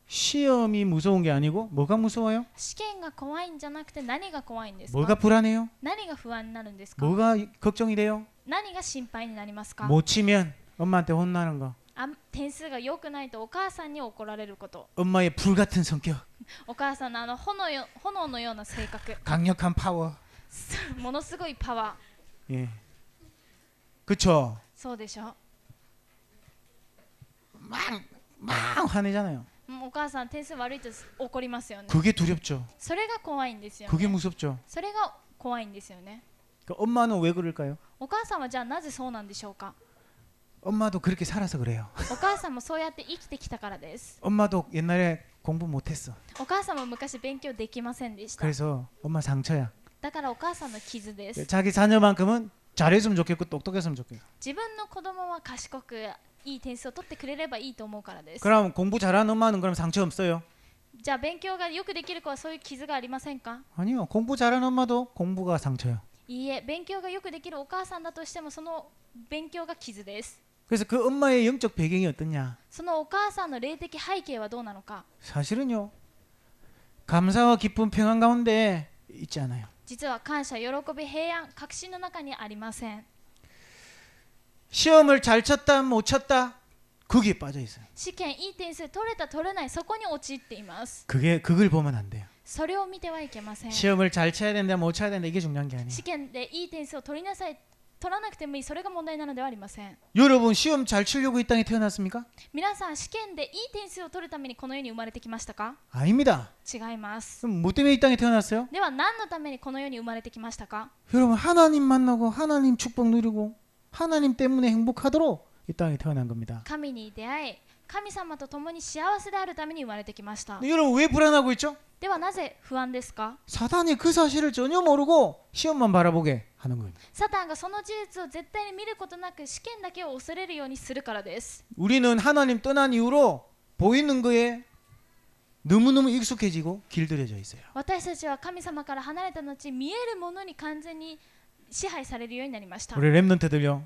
시험이 무서운 게 아니고 뭐가 무서워요? 試験が怖いんじゃなくて何が怖いんですか？ 뭐가 불안해요? 何が不安になるんですか？ 뭐가 걱정이 돼요? 何が心配になりますか？ 못 치면 엄마한테 혼나는 거. 点数が良くないとお母さんに怒られること。 엄마의 불같은 성격. お母さんの炎のような性格。 강력한 파워. ものすごいパワー。 예. 그쵸? そうでしょ。 막 화내잖아요. お母さん点数悪いと怒りますよね。 그게 두렵죠. それが怖いんですよ 그게 ね。 무섭죠. それが怖いんですよね。 그러니까 엄마는 왜 그럴까요? お母さんはじゃあなぜそうなんでしょうか？ 엄마도 그렇게 살아서 그래요. お母さんもそうやって生きてきたからです。 엄마도 옛날에 공부 못했어. お母さんも昔勉強できませんでした。 그래서 엄마 상처야. だからお母さんの傷です。 자기 자녀만큼은 잘했으면 좋겠고 똑똑했으면 좋겠고. 自分の子供は賢くいい点数を取ってくれればいいと思うからです。 그럼 공부 잘하는 엄마는 그럼 상처 없어요? じゃあ勉強がよくできる子はそういう傷がありませんか？ 아니요. 공부 잘하는 엄마도 공부가 상처요. いいえ、勉強がよくできるお母さんだとしてもその勉強が傷です。 그래서 그 엄마의 영적 배경이 어떠냐? そのお母さんの霊的背景はどうなのか？ 사실은요. 감사와 기쁨 평안 가운데 있지 않아요. 実は感謝、喜び、平安、確信の中にありません。 시험을 잘 쳤다 못 쳤다 거기에 빠져 있어요. 試験いい点数取れた取れない、そこに陥っています。 그걸 보면 안 돼요. それを見てはいけません。 시험을 잘 쳐야 된다 못 쳐야 된다 이게 중요한 게 아니에요. 試験でいい点数を取りなさい、取らなくてもいい、それが問題なのではありません。 여러분 시험 잘 치려고 이 땅에 태어났습니까? 皆さん試験でいい点数を取るためにこの世に生まれてきましたか？ 아닙니다. 違います。 그럼 뭐 때문에 이 땅에 태어났어요? では何のためにこの世に生まれてきましたか？ 여러분 하나님 만나고 하나님 축복 누리고 하나님 때문에 행복하도록 이 땅에 태어난 겁니다. 神に出会い、神様と共に幸せであるために生まれてきました。 근데 여러분 왜 불안하고 있죠? ではなぜ不安ですか？ 사단이 그 사실을 전혀 모르고 시험만 바라보게 하는 거예요. サタンがその事実を絶対に見ることなく試験だけを恐れるようにするからです。 우리는 하나님 떠난 이후로 보이는 거에 너무너무 익숙해지고 길들여져 있어요. 私たちは神様から離れた後、見えるものに完全に支配されるようになりました。 우리 랩런트들요.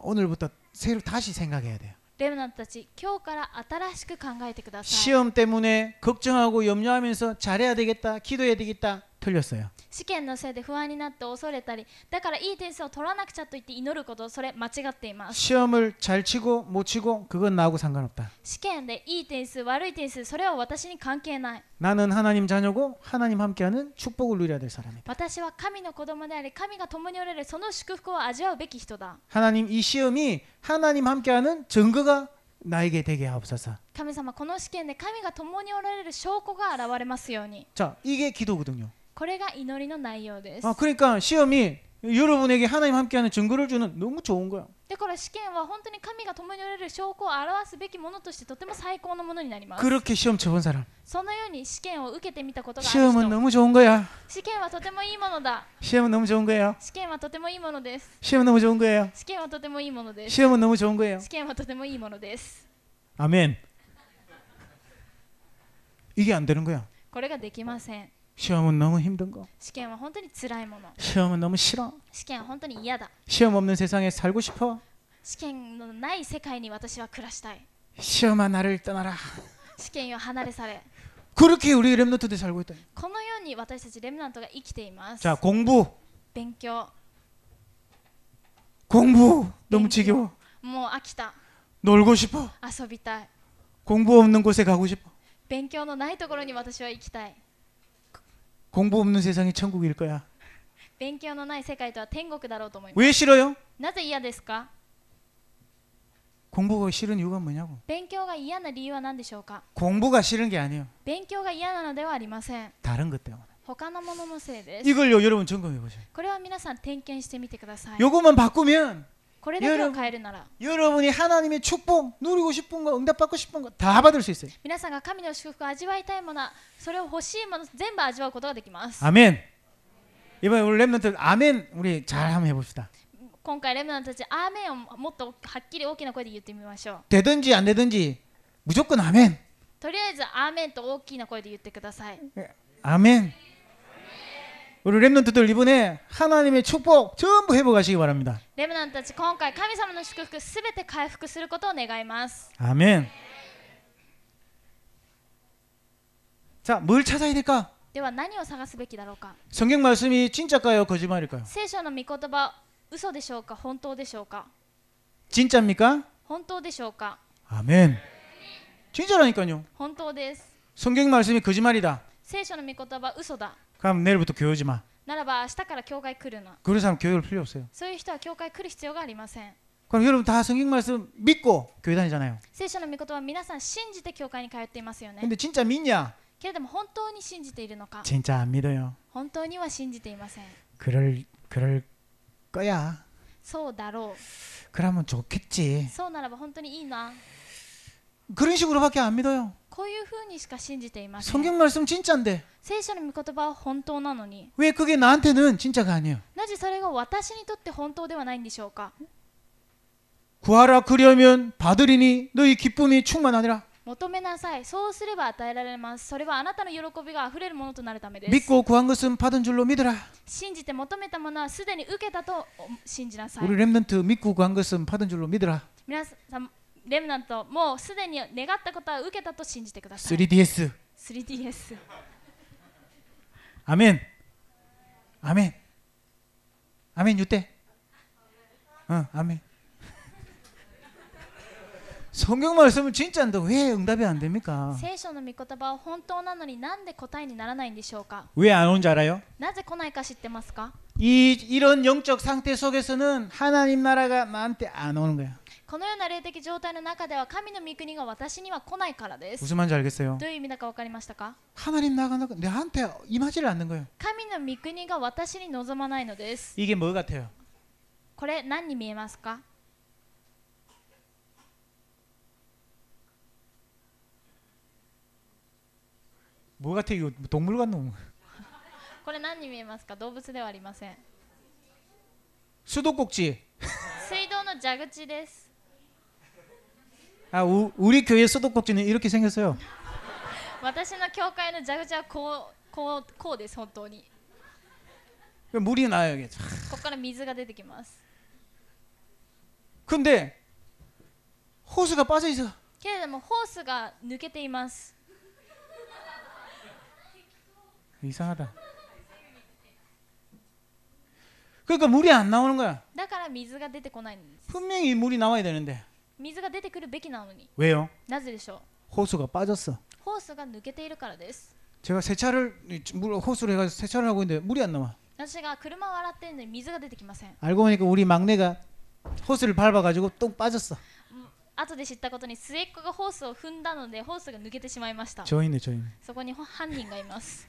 오늘부터 새로 다시 생각해야 돼요. レムナントたち、今日から新しく考えてください。 시험 때문에 걱정하고 염려하면서 잘해야 되겠다, 기도해야 되겠다, 틀렸어요. 試験のせいで不安になって恐れたり、だからいい点数を取らなくちゃと言って祈ること、それ間違っています。 시험을 잘 치고 못 치고 그건 나하고 상관없다. 試験でいい点数、悪い点数、それは私に関係ない。 나는 하나님 자녀고 하나님 함께하는 축복을 누려야 될 사람이다. 私は神の子供であり、神が共におられるその祝福を味わうべき人だ。 하나님 이 시험이 하나님 함께하는 증거가 나에게 되게 하옵소서. 神様、この試験で神が共におられる証拠が現れますように。 자, 이게 기도거든요. これが祈りの内容です。 그러니까 시험이 여러분에게 하나님 함께하는 증거를 주는 너무 좋은 거예요. だから試験は本当に神が共におられる証拠を表すべきものとしてとても最高のものになります。 그렇게 시험 쳐본 사람. そのように試験を受けてみたことがある 시험은 人。 너무 좋은 거야. 試験はとてもいいものだ。 시험은 너무 좋은 거예요. 試験はとてもいいものです。 시험은 너무 좋은 거예요. 試験はとてもいいものです。 시험은 너무 좋은 거예요. 試験はとてもいいものです。 아멘. 이게 안 되는 거야. これができません。 시험은 너무 힘든 거. 試験は本当に辛いもの。 시험은 너무 싫어. 試験は本当に嫌だ。 시험 없는 세상에 살고 싶어. 試験のない世界に私は暮らしたい。 시험아 나를 떠나라. 試験よ離れされ。 그렇게 우리 렘넌트들이 살고 있다. このように私たちレムナントが生きています。 자, 공부. 勉強。 공부 너무 지겨워. もう飽きた。 놀고 싶어. 遊びたい。 공부 없는 곳에 가고 싶어. 勉強のないところに私は行きたい。 공부 없는 세상이 천국일 거야. 勉強のない世界とは天国だろうと思います。 왜 싫어요? なぜ嫌ですか？ 공부가 싫은 이유가 뭐냐고. 勉強が嫌な理由は何でしょうか？ 공부가 싫은 게 아니에요. 勉強が嫌なのではありません。 다른 것 때문에. 他のもののせいです。 이걸요 여러분 점검해 보세요. これは皆さん点検してみてください。 요것만 바꾸면 これだけを変えるなら 여러분이 하나님의 축복 누리고 싶은 거 응답받고 싶은 거 다 받을 수 있어요. 皆さんが神の祝福を味わいたいもの、それを欲しいもの全部味わうことができます。 아멘. 이번에 우리 렘넌트 아멘 우리 잘 한번 해봅시다. 今回レムナントたちアーメンをもっとはっきり大きな声で言ってみましょう。 되든지 안 되든지 무조건 아멘. とりあえずアーメンと大きな声で言ってください。 아멘. 우리 렘넌트들 이번에 하나님의 축복 전부 회복하시기 바랍니다. レムナントたち今回神様の祝福すべて回復することを願います。 아멘. 자, 뭘 찾아야 될까? では何を探すべきだろうか。 성경 말씀이 진짜일까요? 거짓말일까요? 聖書の御言葉、嘘でしょうか、本当でしょうか。 진짜입니까? 本当でしょうか。 아멘. 진짜라니까요. 本当です。 성경 말씀이 거짓말이다. 聖書の御言葉、嘘だ。 그럼 내일부터 교회 오지 마. ならば明日から教会来るな。 그런 사람 교회 올 필요 없어요. そういう人は教会来る必要がありません。 그럼 여러분 다 성경 말씀 믿고 교회 다니잖아요. 聖書の御言葉は皆さん信じて教会に通っていますよね。 근데 진짜 믿냐? けれども本当に信じているのか。 진짜 안 믿어요. 本当には信じていません。 그럴 거야. そうだろ 그러면 좋겠지. う。そうならば本当にいいな。 그런 식으로밖에 안 믿어요. こういうふうにしか信じていません。 성경 말씀 진짜인데 聖書の御言葉は本当なのに、 왜 그게 나한테는 진짜가 아니에요? なぜそれが私にとって本当ではないんでしょうか。 구하라 그려면 받으리니 너희 기쁨이 충만하니라. 求めなさい。そうすれば与えられます。それはあなたの喜びがあふれるものとなるためです。 믿고 구한 것은 받은 줄로 믿으라. 信じて求めたものはすでに受けたと信じなさい。 우리 렘넌트 믿고 구한 것은 받은 줄로 믿으라. 皆さん、レムナント、もうすでに願ったことは受けたと信じてください。 3DS 3DS。 아멘. 아멘. 아멘 유대. 아멘. 성경 말씀은 진짜인데 왜 응답이 안 됩니까? 聖書の御言葉は本当なのになんで答えにならないんでしょうか。 왜 안 오는지 알아요? なぜ来ないか知ってますか。 이런 영적 상태 속에서는 하나님 나라가 나한테 안 오는 거야. このような霊的状態の中では神の御国が私には来ないからです。 무슨 말인지 알겠어요? どういう意味だか分かりましたか。 하나님 나라가 내한테 임하지를 않는 거예요. 神の御国が私に望まないのです。 이게 뭐 같아요? これ何に見えますか。 뭐 같아? 이거 동물 같노? これ何に見えますか。動物ではありません。 수도꼭지. 水道の蛇口です。 우리 교회 수도꼭지는 이렇게 생겼어요. 私の教会の蛇口はこうです。本当に 물이 나요 이게. ここから水が出てきます。 근데 호스가 빠져 있어. けれどもホースが抜けています。 이상하다. 그러니까 물이 안 나오는 거야. だから水が出てこないんです。 분명히 물이 나와야 되는데. 水が出てくるべきなのに。 왜요? なぜでしょ 호수가 빠졌어. う。ホースが抜けているからです。 제가 세차를 호수로 해가지고 세차를 하고 있는데 물이 안 나와. 私が車を洗っているのに水が出てきません。 알고 보니까 우리 막내가 호스를 밟아가지고 똥 빠졌어. 後で知ったことに末っ子がホースを踏んだのでホースが抜けてしまいました。 저 있네, 저 있네. そこに犯人がいます。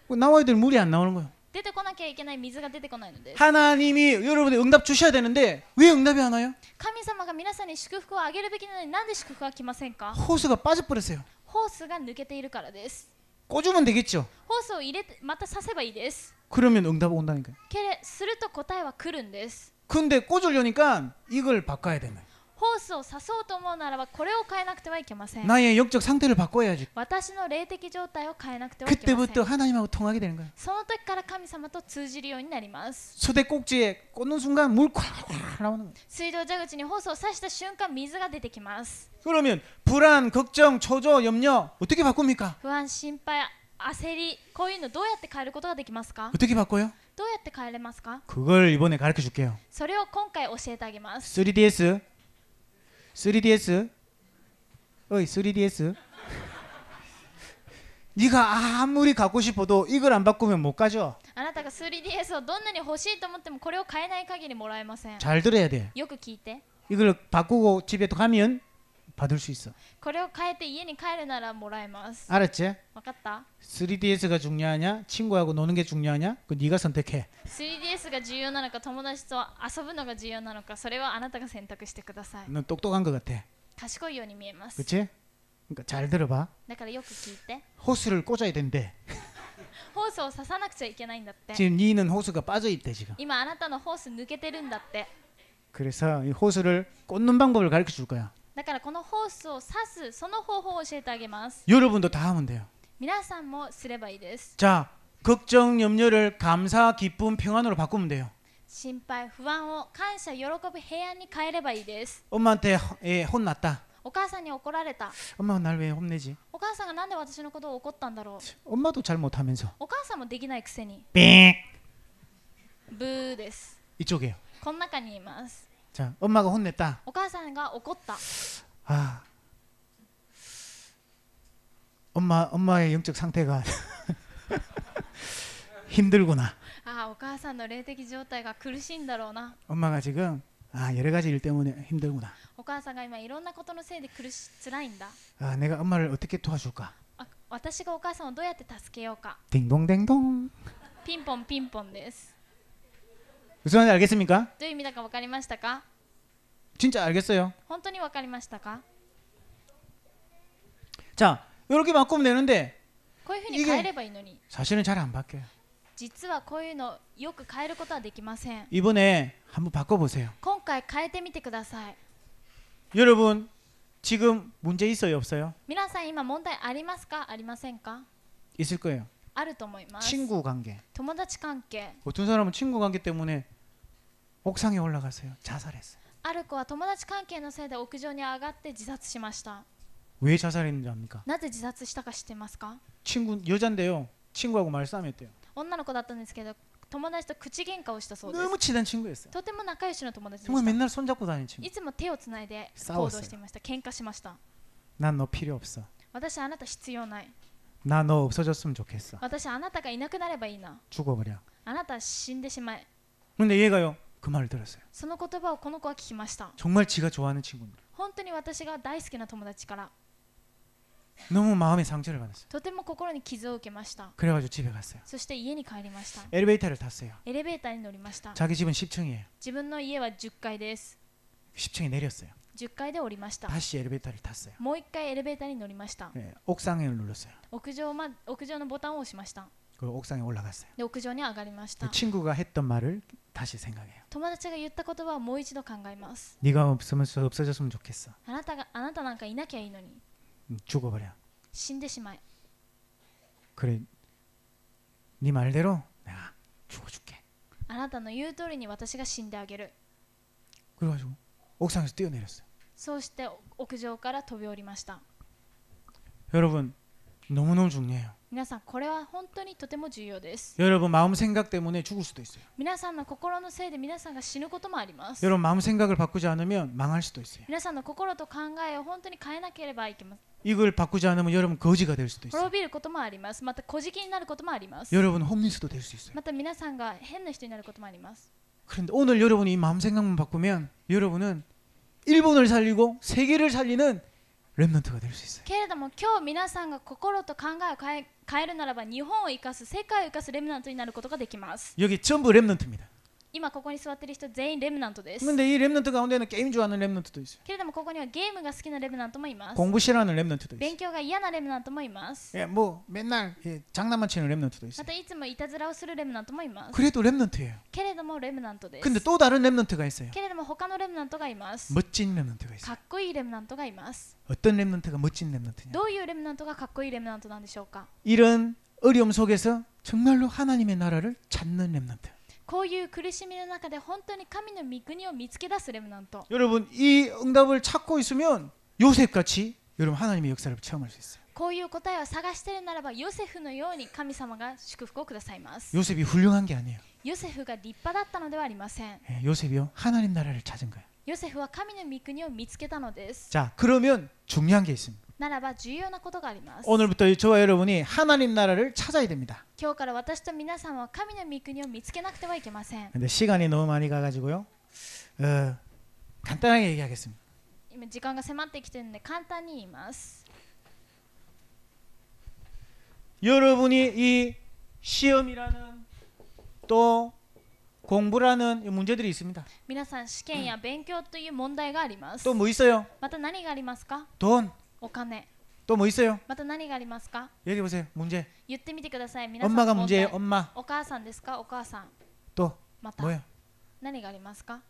나와야 될 물이 안 나오는 거예요. 出てこなきゃいけない水が出てこないのです。 하나님이 여러분들 응답 주셔야 되는데 왜 응답이 안 와요? 神様が皆さんに祝福をあげるべきなのになんで祝福は来ませんか。 호스가 빠져버렸어요. ホースが抜けているからです。 꽂으면 되겠죠. ホースを入れてまた刺せばいいです。 그러면 응답 온다니까요. すると答えは来るんです。 근데 꽂으려니까 이걸 바꿔야 되는 거예요. ホースを刺そうと思うならばこれを変えなくてはいけません。 나의 영적 상태를 바꿔야지. 私の霊的状態を変えなくてはいけません。 그때부터 하나님하고 통하게 되는 거예요. その時から神様と通じるようになります。 수대 꼭지에 꽂는 순간 물 콱 나오는 거예요. 水道蛇口にホースを刺した瞬間水が出てきます。 그러면 불안, 걱정, 초조, 염려 어떻게 바꿉니까? 不安、心配、焦り、こういうのどうやって変えることができますか。 어떻게 바꿔요? どうやって変えれますか。 그걸 이번에 가르쳐 줄게요. それを今回教えてあげます。 3DS. 3DS. 어이 3DS. 네가 아무리 갖고 싶어도 이걸 안 바꾸면 못 가져. あなたが 3DS をどんなに欲しいと思ってもこれを変えない限りもらえません。 잘 들어야 돼. よく聞いて。 이걸 바꾸고 집에 또 가면 받을 수 있어. これを変えて家に帰るならもらえます。 알았지? わかった？ 3DS가 중요하냐? 친구하고 노는 게 중요하냐? 그 네가 선택해. 3DS が重要なのか友達と遊ぶのが重要なのかそれはあなたが選択してください。 넌 똑똑한 것 같아. 賢いように見えます。 그렇지? 그러니까 잘 들어봐. だからよく聞いて。 호스를 꽂아야 된대. ホースを刺さなくちゃいけないんだって。 지금 니는 호스가 빠져 있대 지금. 今あなたのホース抜けてるんだって。 그래서 이 호스를 꽂는 방법을 가르쳐 줄 거야. だからこのホースを刺すその方法を教えてあげます。 여러분도 다 하면 돼요. 皆さんもすればいいです。 자, 걱정, 염려를 감사, 기쁨, 평안으로 바꾸면 돼요. 心配、不安を感謝、喜ぶ、平安に変えればいいです。 엄마한테 혼났다. お母さんに怒られた。 엄마가 날 왜 혼내지? お母さんがなんで私のことを怒ったんだろう。 엄마도 잘 못하면서. お母さんもできないくせに。 삑! ブーです。 이쪽이에요. この中にいます。 자, 엄마가 혼냈다. お母さんが怒った。 아, 엄마의 영적 상태가 힘들구나. ああ、お母さんの霊的状態が苦しいんだろうな。 엄마가 지금 여러 가지 일 때문에 힘들구나. お母さんが今いろんなことのせいで辛いんだ。 내가 엄마를 어떻게 도와줄까? 私がお母さんをどうやって助けようか。 딩동댕동. ピンポンピンポンです。 무슨 말인지 알겠습니까? どういう意味だか分かりましたか。 진짜 알겠어요. 本当に分かりましたか。 자, 이렇게 바꾸면 되는데 こういうふうに変えればいいのに 사실은 잘 안 바뀌어요. 実はこういうのよく変えることはできません。 이번에 한번 바꿔보세요. 今回変えてみてください。 여러분 지금 문제 있어요 없어요? 皆さん今問題ありますかありませんか。 있을 거예요. あると思います。 친구 관계. 友達関係。 어떤 사람은 친구 관계 때문에 옥상에 올라갔어요. 자살했어요. ある子は友達関係のせいで屋上に上がって自殺しました。 왜 자살했는지 압니까? なぜ自殺したか知ってますか。 친구 여잔데요. 친구하고 말싸움했대요. 女の子だったんですけど友達と口喧嘩をしたそうです 너무 친한 친구였어요. とても仲良しの友達で 정말 した 맨날 손잡고 다니는 친구. いつも手をつないで 싸웠어요 行動していました喧嘩しました 난 너 필요 없어. 私あなた必要ない 나 너 없어졌으면 좋겠어. 私あなたがいなくなればいいな 죽어버려. あなたは死んでしまえ 근데 얘가요 그 말을 들었어요. その言葉をこの子は聞きました 정말 지가 좋아하는 친구인데 本当に私が大好きな友達から 너무 마음의 상처를 받았어요. とても心に傷を受けました 그래가지고 집에 갔어요. そして家に帰りました 엘리베이터를 탔어요. エレベーターに乗りました 자기 집은 10층이에요. 自分の家は10階です 10층에 내렸어요. 10階で降りました 다시 엘리베이터를 탔어요. もう一回エレベーターに乗りました 네, 옥상을 눌렀어요. 屋上のボタンを押しました 그 옥상에 올라갔어요. で屋上に上がりました 그 친구가 했던 말을 다시 생각해요. 友達が言った言葉をもう一度考えます 네가 없어졌으면 좋겠어. あなたなんかいなきゃいいのに 죽어버려. 死んでしまえ 그래, 네 말대로 내가 죽어줄게. あなたの言う通りに私が死んであげる 그래가지고 옥상에서 뛰어내렸어요. そうして屋上から飛び降りました 여러분 너무너무 중요해요. 皆さんこれは本当にとても重要です 여러분 마음 생각 때문에 죽을 수도 있어요. 皆さんの心のせいで皆さんが死ぬこともあります 여러분 마음 생각을 바꾸지 않으면 망할 수도 있어요. 皆さんの心と考えを本当に変えなければいけません 이걸 바꾸지 않으면 여러분 거지가 될 수도 있어요. 滅びることもありますまた小じになることもあります 여러분 홈리스도 될 수 있어요. また皆さんが変な人になることもあります 그런데 오늘 여러분이 이 마음 생각만 바꾸면 여러분은 일본을 살리고 세계를 살리는 렘넌트가 될 수 있어요. けれども今日皆さんが心と考えを変えるならば日本を生かす世界を生かすレムナントになることができます 여기 전부 렘넌트입니다. 今ここに座っている人全員レムナントです 근데 이 렘넌트 가운데는 게임 좋아하는 렘넌트도 있어요. けれどもここにはゲームが好きなレムナントもいます 공부 싫어하는 렘넌트도 있어요. 勉強が嫌なレムナントもいます 예, 뭐 맨날 장난만 치는 렘넌트도 ま 있어요. たいつもいたずらをするレムナントもいます 그래도 렘넌트예요. けれどもレムナントです 근데 또 다른 렘넌트가 있어요. けれども他のレムナントがいます 멋진 렘넌트가 か 있어요. っこいいレムナントがいます 어떤 렘넌트가 멋진 렘넌트냐? どういうレムナントがかっこいいレムナントなんでしょうか 이런 어려움 속에서 정말로 하나님의 나라를 찾는 렘넌트. こういう苦しみの中で本当に神の御国を見つけ出すレムナント 여러분 이 응답을 찾고 있으면 요셉같이 여러분 하나님의 역사를 체험할 수 있어요. こういう答えを探しているならばヨセフのように神様が祝福をくださいます 요셉이 훌륭한 게 아니에요. ヨセフが立派だったのではありません 예, 요셉이요 하나님 나라를 찾은 거예요. ヨセフは神の御国を見つけたのです 자 그러면 중요한 게 있습니다. ならば重要なことがあります 오늘부터 저와 여러분이 하나님 나라를 찾아야 됩니다. 今日から私と皆さんは神の御国を見つけなくてはいけません 근데 시간이 너무 많이 가가지고요. 간단하게 얘기하겠습니다. 今時間が迫ってきているので簡単に言います 여러분이 이 시험이라는 또 공부라는 이 문제들이 있습니다. 皆さん試験や勉強という問題があります 또 뭐 있어요? また何がありますか 돈. お金 또 뭐 있어요? また何がありますか 얘기해 보세요. 문제. 言ってみてください皆さん 엄마가 の問題 문제예요. 엄마. お母さんですかお母さん 또 また 뭐예요? 何がありますか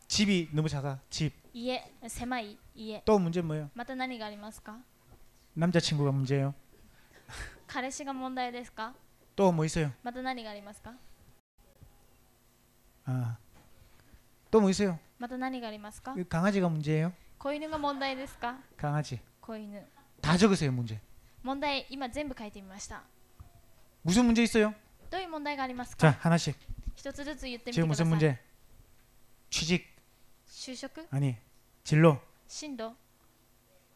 집이 너무 작아. 집. 家狭い家 또 문제 뭐예요? また何がありますか 남자친구가 문제예요. 彼氏が問題ですか 또 뭐 있어요? また何がありますか 아. 또 뭐 있어요? また何がありますか 강아지가 문제예요. 子犬が問題ですか 강아지. 子犬 다 적으세요, 문제. 問題今全部書いてみました 무슨 문제 있어요? どういう問題があります 자, か 하나씩. 一つずつ言ってみて 지금 くだ 무슨 さい 문제? 취직. 就職 아니. 진로. 進路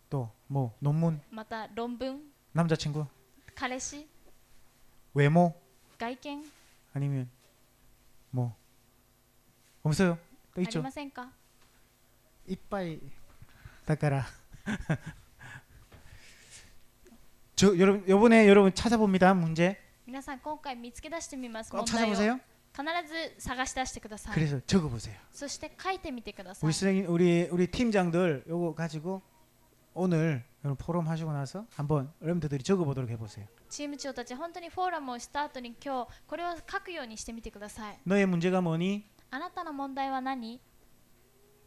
또 뭐 논문. また論文 남자친구. 彼氏 외모. 外見 아니면 뭐 없어요? 또 あり 있죠. ませんか 이빠이 닦아라. 저 여러분 이번에 여러분 찾아봅니다. 문제. 皆さん今回見つけ出してみます 꼭 問題を 찾아보세요. 必ず探し出してください 그래서 적어보세요. そして書いてみてください 우리 선생님, 우리 팀장들 요거 가지고 오늘 여러분 포럼 하시고 나서 한번 여러분들이 적어보도록 해보세요. チーム長たち本当にフォーラムをした後に今日これを書くようにしてみてください 너의 문제가 뭐니? あなたの問題は何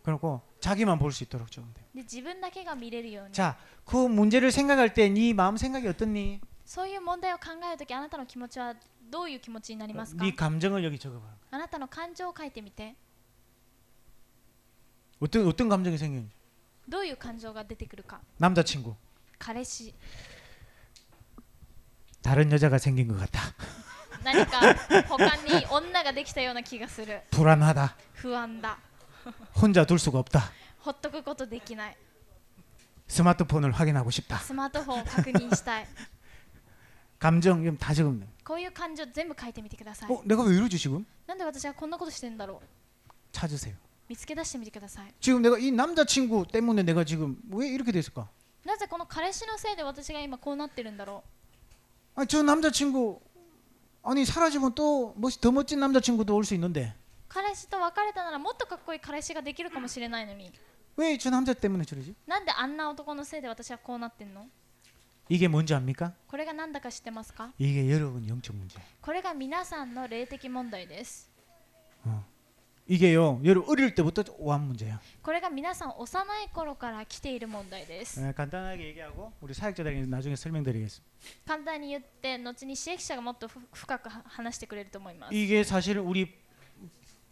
그러고 자기만 볼 수 있도록 적으면 돼요. で自分だけが見れるように 자, 그 문제를 생각할 때 네 마음 생각이 어떻니? そういう問題を考えるときあなたの気持ちはどういう気持ちになりますか 네 감정을 여기 적어봐. あなたの感情を書いてみて 어떤 감정이 생기는지. どういう感情が出てくるか 남자친구. 彼氏 다른 여자가 생긴 것 같다. 何か他に女ができたような気がする。 불안하다. 不安だ。 혼자 둘 수가 없다. ほっとくことできない。 스마트폰을 확인하고 싶다. スマートフォンを確認したい。 감정 이건 다 적으면 돼. こういう感情全部書いてみてください。 내가 왜 이러지 지금? なんで私はこんなことしてんだろう。 찾으세요. 見つけ出してみてください。 지금 내가 이 남자친구 때문에 내가 지금 왜 이렇게 됐을까? なぜこの彼氏のせいで私が今こうなってるんだろ 아, 저 남자친구 아니 사라지면 또 더 멋진 남자친구도 올 수 있는데 う。彼氏と別れたならもっとかっこいい彼氏ができるかもしれないのに、 왜 저 남자 때문에 저러지? なんであんな男のせいで私はこうなってんの。 이게 뭔지 압니까? これがなんだか知ってますか。 이게 여러분 영적 문제. これが皆さんの霊的問題です。 이게요, 여러분 어릴 때부터 오한 문제야. これが皆さん幼い頃から来ている問題です。 간단하게 얘기하고 우리 사역자들에게 나중에 설명드리겠습니다. 簡単に言って後に刺激者がもっと深く話してくれると思います。 이게 사실은 우리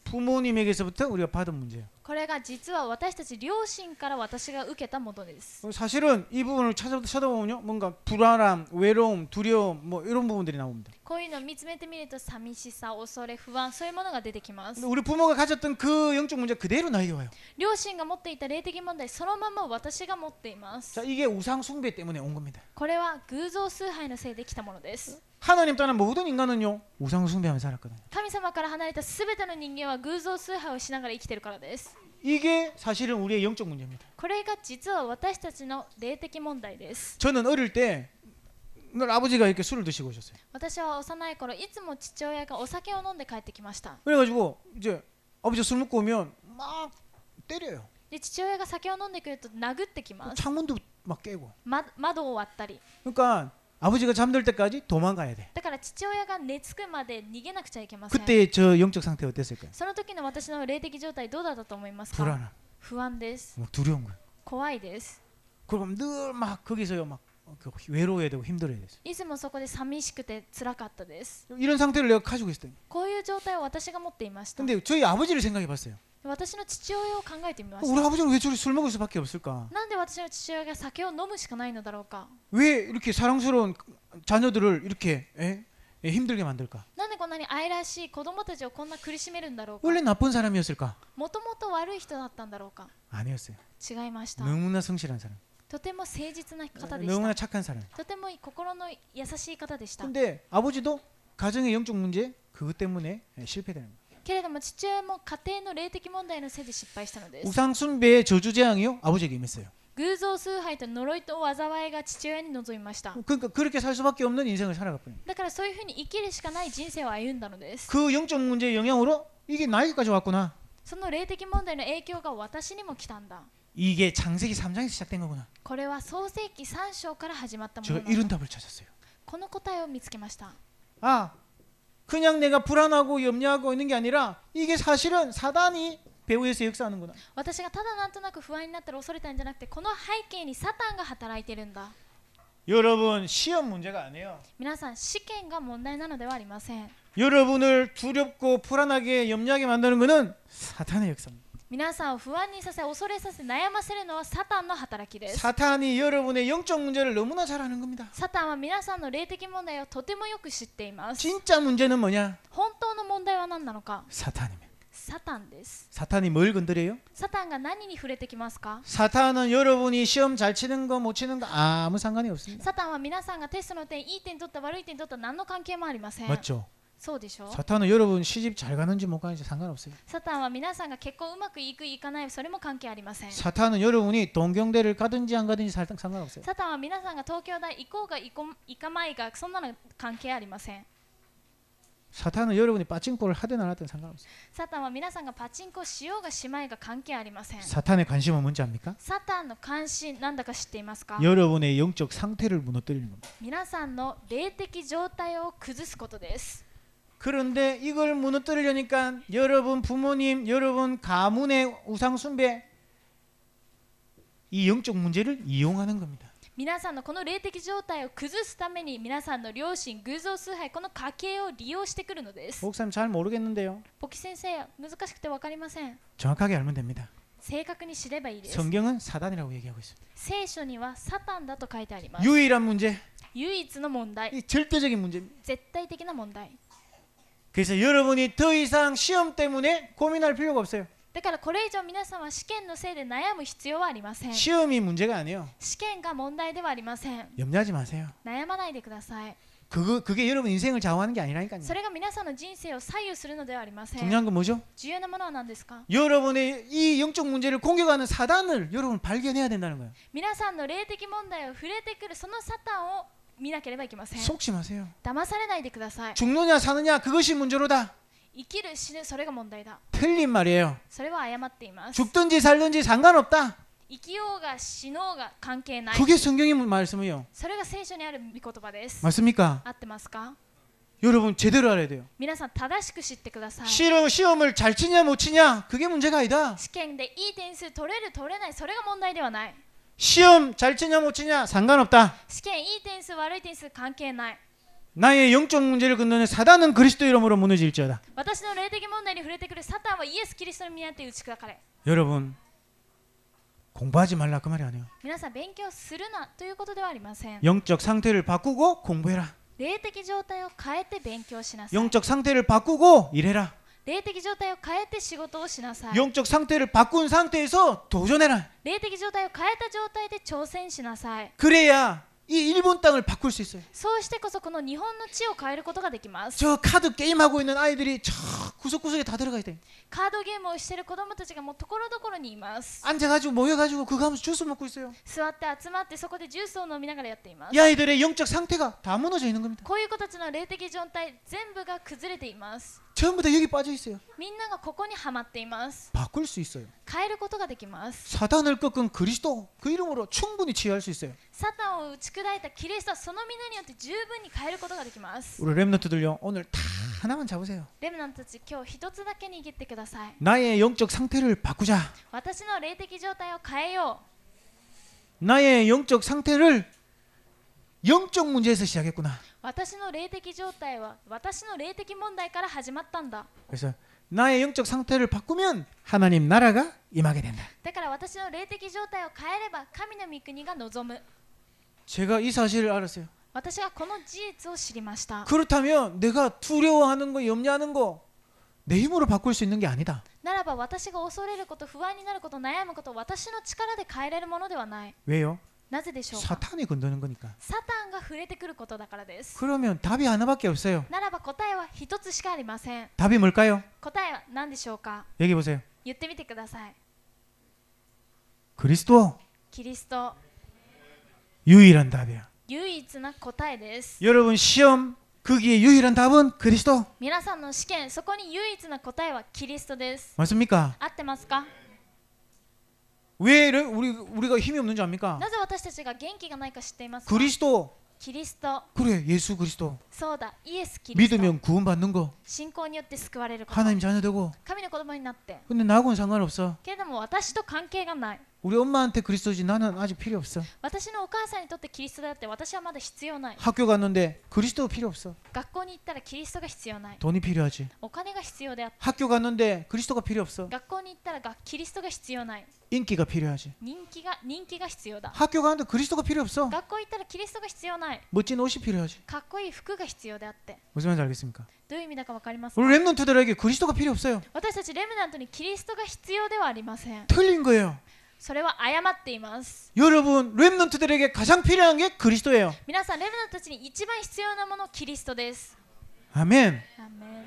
부모님에게서부터 우리가 받은 문제예요. これが実は私たち両親から私が受けたものです。 사실은 이 부분을 찾아보면요, 뭔가 불안함, 외로움, 두려움, 뭐 이런 부분들이 나옵니다. こういうのを見つめてみると寂しさ、恐れ、不安、そういうものが出てきます。 근데 우리 부모가 가졌던 그 영적 문제 그대로 나에게 와요. 両親が持っていた霊的問題そのまま私が持っています。 자, 이게 우상 숭배 때문에 온 겁니다. これは偶像崇拝のせいで来たものです。 하나님 떠난 모든 인간은요, 우상 숭배하며 살았거든요. 神様から離れたすべての人間は偶像崇拝をしながら生きているからです。 이게 사실은 우리의 영적 문제입니다. これが実は私たちの霊的問題です。 저는 어릴 때 늘 아버지가 이렇게 술을 드시고 오셨어요. 私は幼い頃いつも父親がお酒を飲んで帰ってきました。 그래가지고 이제 아버지 술 먹고 오면 막 때려요. で父親が酒を飲んでくると殴ってきます。 창문도 막 깨고. 窓を割ったり。 그러니까 아버지가 잠들 때까지 도망가야 돼. だから父親が寝つくまで逃げなくちゃいけません。 그때 저 영적 상태 어땠을까요? その時の私の霊的状態どうだったと思いますか。 불안함, 不安です。 막 두려운 거예요. 怖いです。 그럼 늘 막 거기서요 막 외로워야 되고 힘들어야 됐어요. いつもそこで寂しくて辛かったです。 이런 상태를 내가 가지고 있었어요. こういう状態を私が持っていました。 근데 저희 아버지를 생각해봤어요. 私の父親を考えてみまし 우리 た。 아버지는 왜 저리 술 먹을 수밖에 없을까? なんで私の父親が酒を飲むしかないのだろうか。 왜 이렇게 사랑스러운 자녀들을 이렇게 힘들게 만들까? なんでこんなに愛らしい子供たちをこんな苦しめるんだろうか。 원래 나쁜 사람이었을까? もともと悪い人だったんだろうか。 아니었어요. 違いました。 너무나 성실한 사람, とても誠実な方でし 너무나 た。 착한 사람. とても心の優しい方でした。 근데 아버지도 가정의 영적 문제 그것 때문에 실패되는 거예요. けれども父親も家庭の霊的問題のせいで失敗したのです。 우상 숭배의 저주재앙이요 아버지에게 임했어요. 偶像崇拝と呪いと災いが父親に臨みました。 그러니까 그렇게 살 수밖에 없는 인생을 살아갔거든요. だからそういうふうに生きるしかない人生を歩んだのです。 그 영적 문제의 영향으로 이게 나에게까지 왔구나. その霊的問題の影響が私にも来たんだ。 이게 창세기 3장에서 시작된 거구나. これは創世記3章から始まったも 제가 のなん 이런 だ。 답을 찾았어요. この答えを見つけました。 아, 그냥 내가 불안하고 염려하고 있는 게 아니라 이게 사실은 사단이 배후에서 역사하는구나. 私がただなんとなく不安になったら恐れたんじゃなくて、この背景にサタンが働いているんだ。 여러분 시험 문제가 아니에요. 皆さん試験が問題なのではありません。 여러분을 두렵고 불안하게 염려하게 만드는 것은 사탄의 역사입니다. 皆さんを不安にさせ、恐れさせ、悩ませるのはサタンの働きです。 사탄이 여러분의 영적 문제를 너무나 잘 아는 겁니다. サタンは皆さんの霊的問題をとてもよく知っています。 진짜 문제는 뭐냐? 本当の問題は何なのか。 사탄입니다. サタンです。 사탄이 뭘 건드려요? サタンが何に触れてきますか。 사탄은 여러분이 시험 잘 치는 거 못 치는 거 아무 상관이 없습니다. サタンは皆さんがテストの点、いい点取った悪い点取った何の関係もありません。 맞죠? そうでしょう。 사탄은 여러분 시집 잘 가는지 못 가는지 상관없어요. サタンは皆さんが結婚うまくいくいかない、それも関係ありません。 사탄은 여러분이 동경대를 가든지 안 가든지 상관없어요. サタンは皆さんが東京大行こうが行かまいが、そんなの関係ありません。 사탄은 여러분이 빠찡코를 하든 안 하든 상관없어요. サタンは皆さんがパチンコしようがしまいが関係ありません。 사탄의 관심은 뭔지 압니까? サタンの関心なんだか知っていますか。 여러분의 영적 상태를 무너뜨리는 겁니다. 皆さんの霊的状態を崩すことです。 그런데 이걸 무너뜨리려니까 여러분 부모님, 여러분 가문의 우상 숭배 이 영적 문제를 이용하는 겁니다. 皆さんのこの霊的状態を崩すために皆さんの両親、偶像崇拝、この家系を利用してくるのです。 목사님 잘 모르겠는데요. ポキ先生、難しくて分かりません。 정확하게 알면 됩니다. 正確に知ればいいです。 성경은 사단이라고 얘기하고 있습니다. 聖書にはサタンだと書いてあります。 유일한 문제, 唯一の問題、 이 절대적인 문제입니다. 絶対的な問題。 그래서 여러분이 더 이상 시험 때문에 고민할 필요가 없어요. だからこれ以上皆さんは試験のせいで悩む必要はありません。 시험이 문제가 아니에요. 試験が問題ではありません。 염려하지 마세요. 悩まないでください。 그게 여러분 인생을 좌우하는 게 아니라니까요. それが皆さんの人生を左右するのではありません。 중요한 건 뭐죠? 重要なものは何ですか？ 여러분의 이 영적 문제를 공격하는 사단을 여러분 발견해야 된다는 거예요. 皆さんの霊的問題を触れてくるそのサタンを見なければいけません。 속지 마세요. 騙されないでください。 죽느냐 사느냐 그것이 문제로다. 生きる死ぬそれが問題だ。 틀린 말이에요. それは誤っています。 죽든지 살든지 상관없다. 生きようが死のうが関係ない。 그게 성경의 말씀이에요. それが聖書にある御言葉です。 맞습니까? 合ってますか？ 여러분 제대로 알아야 돼요. 皆さん正しく知ってください。 시험을 잘 치냐 못 치냐 그게 문제가 아니다. 試験でいい点数取れる取れないそれが問題ではない。 시험 잘 치냐 못 치냐 상관없다. 試験いい点数悪い点数関係ない。 나의 영적 문제를 건너는 사단은 그리스도 이름으로 무너질지어다. 私の霊的問題に触れてくるサタンはイエス・キリストの皆によって打ち砕かれ。 여러분 공부하지 말라 그 말이 아니에요. 皆さん勉強するなということではありません。 영적 상태를 바꾸고 공부해라. 霊的状態を変えて勉強しなさい。 영적 상태를 바꾸고 일해라. 霊的状態を変えて仕事をしなさい。 영적 상태를 바꾼 상태에서 도전해라. 霊的状態を変えた状態で挑戦しなさい。 그래야 이 일본 땅을 바꿀 수 있어요. そうしてこそこの日本の地を変えることができます。 저 카드 게임하고 있는 아이들이 저 구석구석에 다 들어가 있대. カードゲームをしている子供たちがもうところどころにいます。 앉아가지고 모여가지고 그거 하면서 주스 먹고 있어요. 座って集まってそこでジュースを飲みながらやっています。 이 아이들의 영적 상태가 다 무너져 있는 겁니다. こういう子たちの霊的状態全部が崩れています。 전부 다 여기 빠져 있어요. みんながここにはまっています。 바꿀 수 있어요. 変えることができます。 사단을 꺾은 그리스도 그 이름으로 충분히 치유할 수 있어요. サタンを打ち砕いたキリストはその皆によって十分に変えることができます。 우리 렘넌트들요 오늘 다 하나만 잡으세요. レムナントたち今日一つだけ握ってください。 나의 영적 상태를 바꾸자. 私の霊的状態を変えよ 나의 영적 상태를 영적 문제에서 시작했구나. う。私の霊的状態は私の霊的問題から始まったんだ。 그래서 나의 영적 상태를 바꾸면 하나님 나라가 임하게 된다. だから私の霊的状態を変えれば神の御国が望む。 제가 이 사실을 알았어요. 私はこの事実を知りました。 그렇다면 내가 두려워하는 거, 염려하는 거 내 힘으로 바꿀 수 있는 게 아니다. ならば私が恐れること、不安になること、悩むこと、私の力で変えれるものではない。 왜요? なぜでしょうか？ 사탄이 건드는 거니까. サタンが触れてくることだからです。 그러면 답이 하나밖에 없어요. ならば答えは一つしかありません。 답이 뭘까요? 答えは何でしょうか？ 여기 보세요. 言ってみてください。 그리스도 キリスト、 유일한 답이야. 唯一な答えです。 여러분 시험 거기에 유일한 답은 그리스도 皆さんの試験、そこに唯一な答えはキリストです。 맞습니까? 合ってますか？ 왜 우리가 힘이 없는 줄 압니까? なぜ私たちが元気がないか知っていますか？ 그리스도 キリスト、 그래 예수 그리스도 そうだ、イエス・キリスト。 믿으면 구원받는 거 信仰によって救われること。 하나님 자녀 되고 神の子供になって。 근데 나하고는 상관없어. けれども私と関係がない。 우리 엄마한테 그리스도지 나는 아직 필요 없어. 私のお母さんにとってキリストであって私はまだ必要ない。 학교 갔는데 그리스도 필요 없어. 学校に行ったらキリストが必要ない。 돈이 필요하지. お金が必要であって。 학교 갔는데 그리스도가 필요 없어. 学校に行ったらキリストが必要ない。 인기가 필요하지. 人気が必要だ。 학교 가는데 그리스도가 필요 없어. 学校行ったらキリストが必要ない。 멋진 옷이 필요하지. かっこいい服が必要であって。 무슨 말인지 알겠습니까? どういう意味だかわかりますか？ 우리 렘넌트들에게 그리스도가 필요 없어요. 私たちレムナントにキリストが必要ではありません。 틀린 거예요. それは誤っています。 여러분 렘넌트들에게 가장 필요한 게 그리스도예요. 皆さんレムナントたちに一番必要なものキリストです。 아멘. アーメン。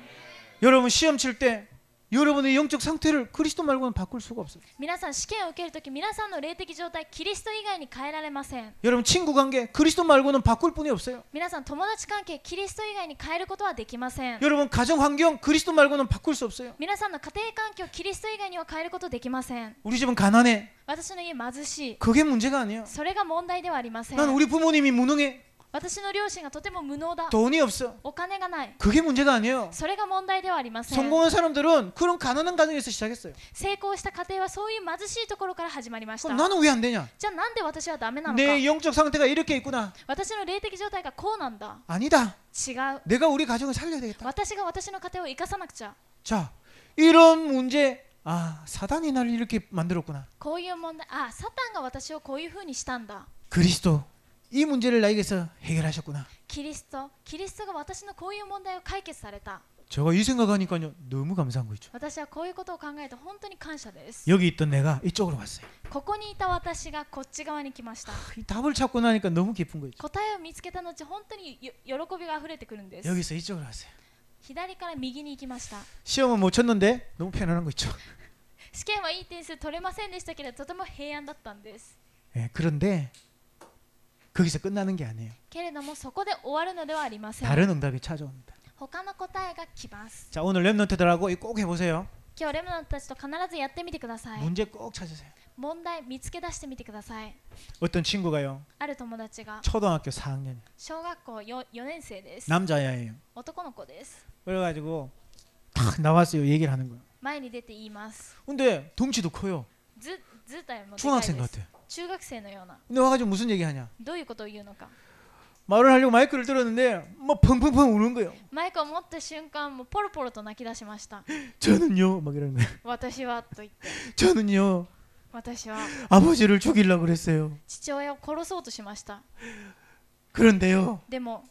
여러분 시험 칠 때 여러분의 영적 상태를 그리스도 말고는 바꿀 수가 없어요. 皆さん試験を受けるとき、皆さんの霊的状態キリスト以外に変えられません。 여러분 친구 관계 그리스도 말고는 바꿀 분이 없어요. 皆さん友達関係キリスト以外に変えることはできません。 여러분 가정 환경 그리스도 말고는 바꿀 수 없어요. 皆さんの家庭環境キリスト以外には変えることできません。 우리 집은 가난해. 私の家貧しい。 그게 문제가 아니에요. それが問題ではありません。 난 우리 부모님이 무능해. 私の両親がとても無能だ。 돈이 없어. お金がない。 그게 문제가 아니에요. それが問題ではありません。 성공한 사람들은 그런 가난한 가정에서 시작했어요. 成功した家庭はそういう貧しいところから始まりました。 그럼 나는 왜 안 되냐? じゃあなんで私はダメなのか。 내 영적 상태가 이렇게 있구나. 私の霊的状態がこうなんだ。 아니다. 違う。 내가 우리 가정을 살려야 되겠다. 私が私の家庭を生かさなくちゃ。 자, 이런 문제 아, 사단이 나를 이렇게 만들었구나. こういう問題、あ、サタンが私をこういうふうにしたんだ。 그리스도 이 문제를 나에게서 해결하셨구나. キリストが私のこういう問題を解決された。 제가 이 생각하니까요 너무 감사한 거 있죠. 私はこういうことを考えて本当に感謝です。 여기 있던 내가 이쪽으로 왔어요. ここにいた私がこっち側に来ました。 이 답을 찾고 나니까 너무 기쁜 거 있죠. 答えを見つけた後、本当に喜びが溢れてくるんです。 여기서 이쪽으로 왔어요. 左から右に行きました。 시험은 못 쳤는데 너무 편안한 거 있죠. 試験はいい点数取れませんでしたけど、とても平安だったんです。 예, 그런데 거기서 끝나는 게 아니에요. けれどもそこで終わるのではありません。 다른 응답이 찾아옵니다. 他の答えが来ます。 자, 오늘 랩런트들하고 이거 꼭 해보세요. 今日レムナントたちと必ずやってみてください。 문제 꼭 찾으세요. 問題見つけ出してみてください。 어떤 친구가요. ある友達が 초등학교 4학년 小学校 4年生です。 남자애예요. 男の子です。 그래가지고 딱 나왔어요. 얘기를 하는 거예요. 前に出て言います。 근데 덩치도 커요. 図体もでかい 중학생 です。 같아. 中学生のような。 근데 와가지고 무슨 얘기하냐. どういうことを言うのか。 말을 하려고 마이크를 들었는데 뭐 펑펑펑 우는 거예요. マイクを持った瞬間、もうポロポロと泣き出しました。 저는요 막 이러는 거예요. 私はと言って、 저는요 私は 아버지를 죽이려고 그랬어요. 父親を殺そうとしました。 그런데요 でも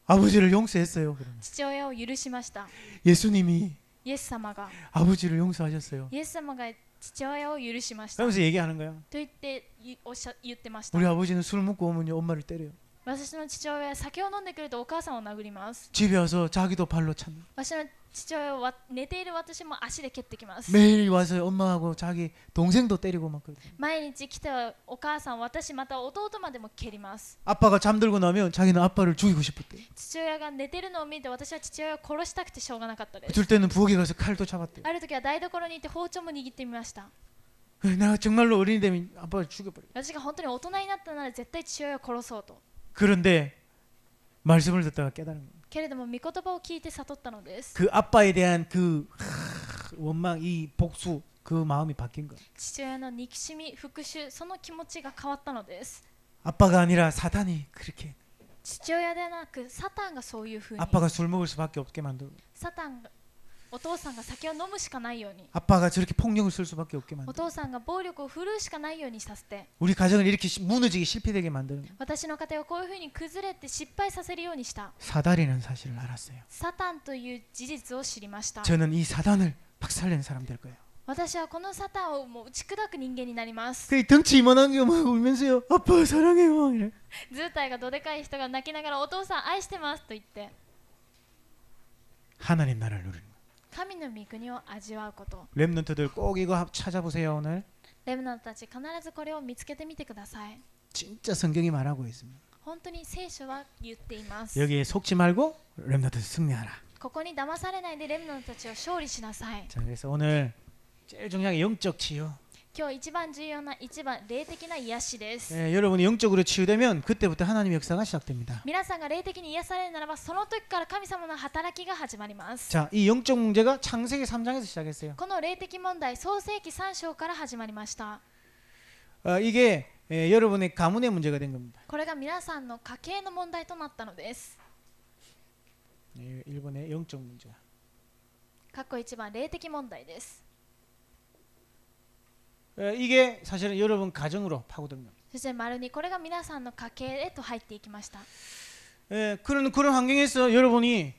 아버지를 용서했어요. 그러면. 父親を許しました。 예수님이 イエス様が 아버지를 용서하셨어요. イエス様が父親を許しました。 그러면서 얘기하는 거예요. と言って言ってました。 우리 아버지는 술 먹고 오면요 엄마를 때려요. 私の父親は酒を飲んでくるとお母さんを殴ります。 집에 와서 자기도 발로 찼네. 私の父親は寝ている私も足で蹴ってきます。 매일 와서 엄마하고 자기 동생도 때리고 막 그래요. 毎日来てはお母さん、私また弟までも蹴ります。 아빠가 잠들고 나면 자기는 아빠를 죽이고 싶었대요. 父親が寝てるのを見て私は父親を殺したくてしょうがなかったです。 어쩔 때는 부엌에 가서 칼도 잡았대요. ある時は台所に行って包丁も握ってみました。 내가 정말로 어린이 되면 아빠를 죽여버려. 私が本当に大人になったなら絶対父親を殺そうと。 그런데 말씀을 듣다가 깨달은 거예요. けれども御言葉を聞いて悟ったのです。 그 아빠에 대한 그 원망, 이 복수, 그 마음이 바뀐 거예요. 父親の憎しみ、復讐、その気持ちが変わったのです。 아빠가 아니라 사단이 그렇게 父親でなくサタンがそういうふうに、 아빠가 술 먹을 수밖에 없게 만들고 サタンがお父さんが酒を飲むしかないように、 아빠가 저렇게 폭력을 쓸 수밖에 없게 お 만들고 父さんが暴力を振るうしかないようにさせて、 우리 가정을 이렇게 무너지게 실패되게 만드는 거예요. 私の家庭をこういうふうに崩れて失敗させるようにした 사단이라는 사실을 알았어요. サタンという事実を知りました。 저는 이 사단을 박살내는 사람 될 거예요. 私はこのサタンをもう打ち砕く人間になります。 그 덩치 이만한 게 막 울면서요. 아빠 사랑해요. 이래. 図体がどでかい人が泣きながらお父さん愛してますと言って、 하나님 나라를 누리는 거예요. 神の御国を味わうこと。 랩런트들 꼭 이거 찾아보세요. 오늘 レムナントたち必ずこれを見つけてみてください。 진짜 성경이 말하고 있습니다. 本当に聖書は言っています。 여기에 속지 말고 랩런트 승리하라. ここに騙されないでレムナントたちを勝利しなさい。 자, 그래서 오늘 제일 중요한 게 영적 치유. 今日一番重要な一番霊的な癒しです。 예, 여러분이 영적으로 치유되면 그때부터 하나님의 역사가 시작됩니다. 皆さんが霊的に癒されるならばその時から神様の働きが始まります。 자, 이 영적 문제가 창세기 3장에서 시작했어요. この霊的問題、創世記3章から始まりました。 이게 여러분의 가문의 문제가 된 겁니다. これが皆さんの家計の問題となったのです。 일본의 영적 문제. 過去一番霊的問題です。 이게 사실은 여러분 가정으로 파고든 겁니다. そして丸にこれが皆さんの家計へと入っていきました。 그런 환경에서 여러분이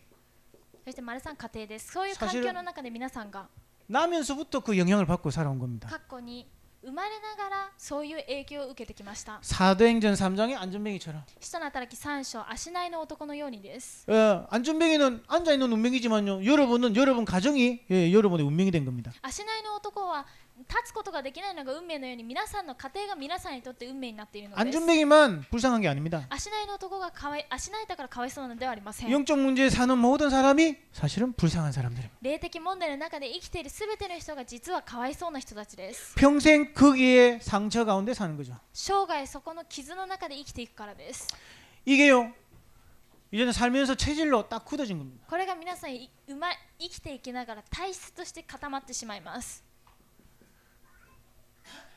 そして丸3家庭です。そういう環境の中で皆さんが 나면서부터 그 영향을 받고 살아온 겁니다. 過去に生まれながらそういう影響を受けてきました。 사도행전 3장의 안전뱅이처럼 使徒の働き3章、足内の男のようにです。 안전뱅이는 앉아있는 운명이지만요, 여러분은 여러분 가정이 여러분의 운명이 된 겁니다. 足内の男は立つことができないのが運命のように、皆さんの家庭が皆さんにとって運命になっているのです。 안전뱅이만 불쌍한 게 아닙니다. 足内の男が足内だからかわいそうなのではありません。 영적 문제에 사는 모든 사람이 사실은 불쌍한 사람들입니다. 霊的問題の中で生きているすべての人が実はかわいそうな人たちです。 평생 거기에 상처 가운데 사는 거죠. 生涯そこの傷の中で生きていくからです。 이게요, 이제는 살면서 체질로 딱 굳어진 겁니다. これが皆さん生きていきながら体質として固まってしまいます。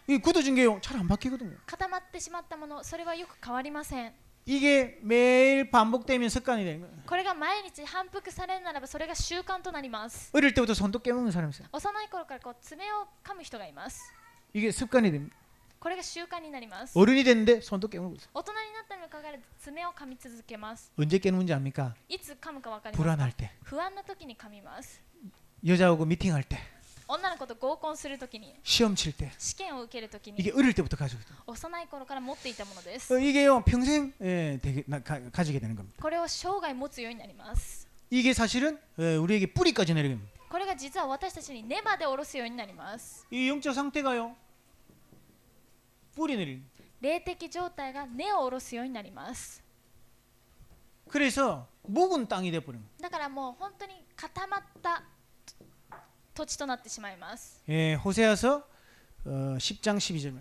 이 굳어진 게요, 잘 안 바뀌거든요. 固まってしまったもの、それはよく変わりません。 이게 매일 반복되면 습관이 되는 거예요. これが毎日反復されるならばそれが習慣となります。 어릴 때부터 손톱 깨무는 사람이 있어요. 幼い頃からこう爪を噛む人がいます。 이게 습관이 됩니다. これが習慣になります。 어른이 됐는데 손톱 깨무고 있어요. 大人になったにもかかわらず爪を噛み続けます。 언제 깨무는지 압니까? いつ噛むかわかりますか？ 불안할 때, 不安な時に噛みます。 여자하고 미팅할 때, 女の子と合コンする時に、 시험 칠 때. 試験を受ける時に、 이게 어릴 때부터 가지고 있어요. 幼い頃から持っていたものです。 이게요 평생 가지게 되는 겁니다. これを生涯持つようになります。 이게 사실은 우리에게 뿌리까지 내려갑니다. これが実は私たちに根まで下ろすようになります。 이 영적 상태가요 뿌리 내리는. 霊的状態が根を下ろすようになります。 그래서 묵은 땅이 돼버린 거예요. だからもう本当に固まった土地となってしまいます。 예, 호세아서 10장 12절.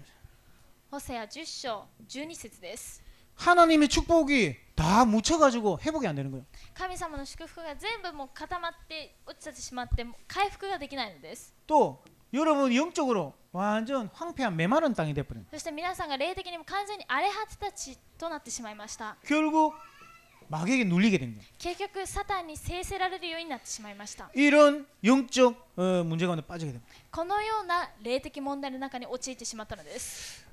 ホセア10章12節です。 하나님의 축복이 다 묻혀가지고 회복이 안 되는 거예요. 神様の祝福が全部もう固まって落ちてしまって回復ができないのです。 또 여러분 영적으로 완전 황폐한 메마른 땅이 돼버린 거예요. そして皆さんが霊的にも完全に荒れ果てた地となってしまいました。 결국 마귀에게 눌리게 된 거예요. 結局サタンに制せられるようになってしまいました。 이런 영적 문제 가운데 빠지게 됩니다. このような霊的問題の中に陥ってしまったのです。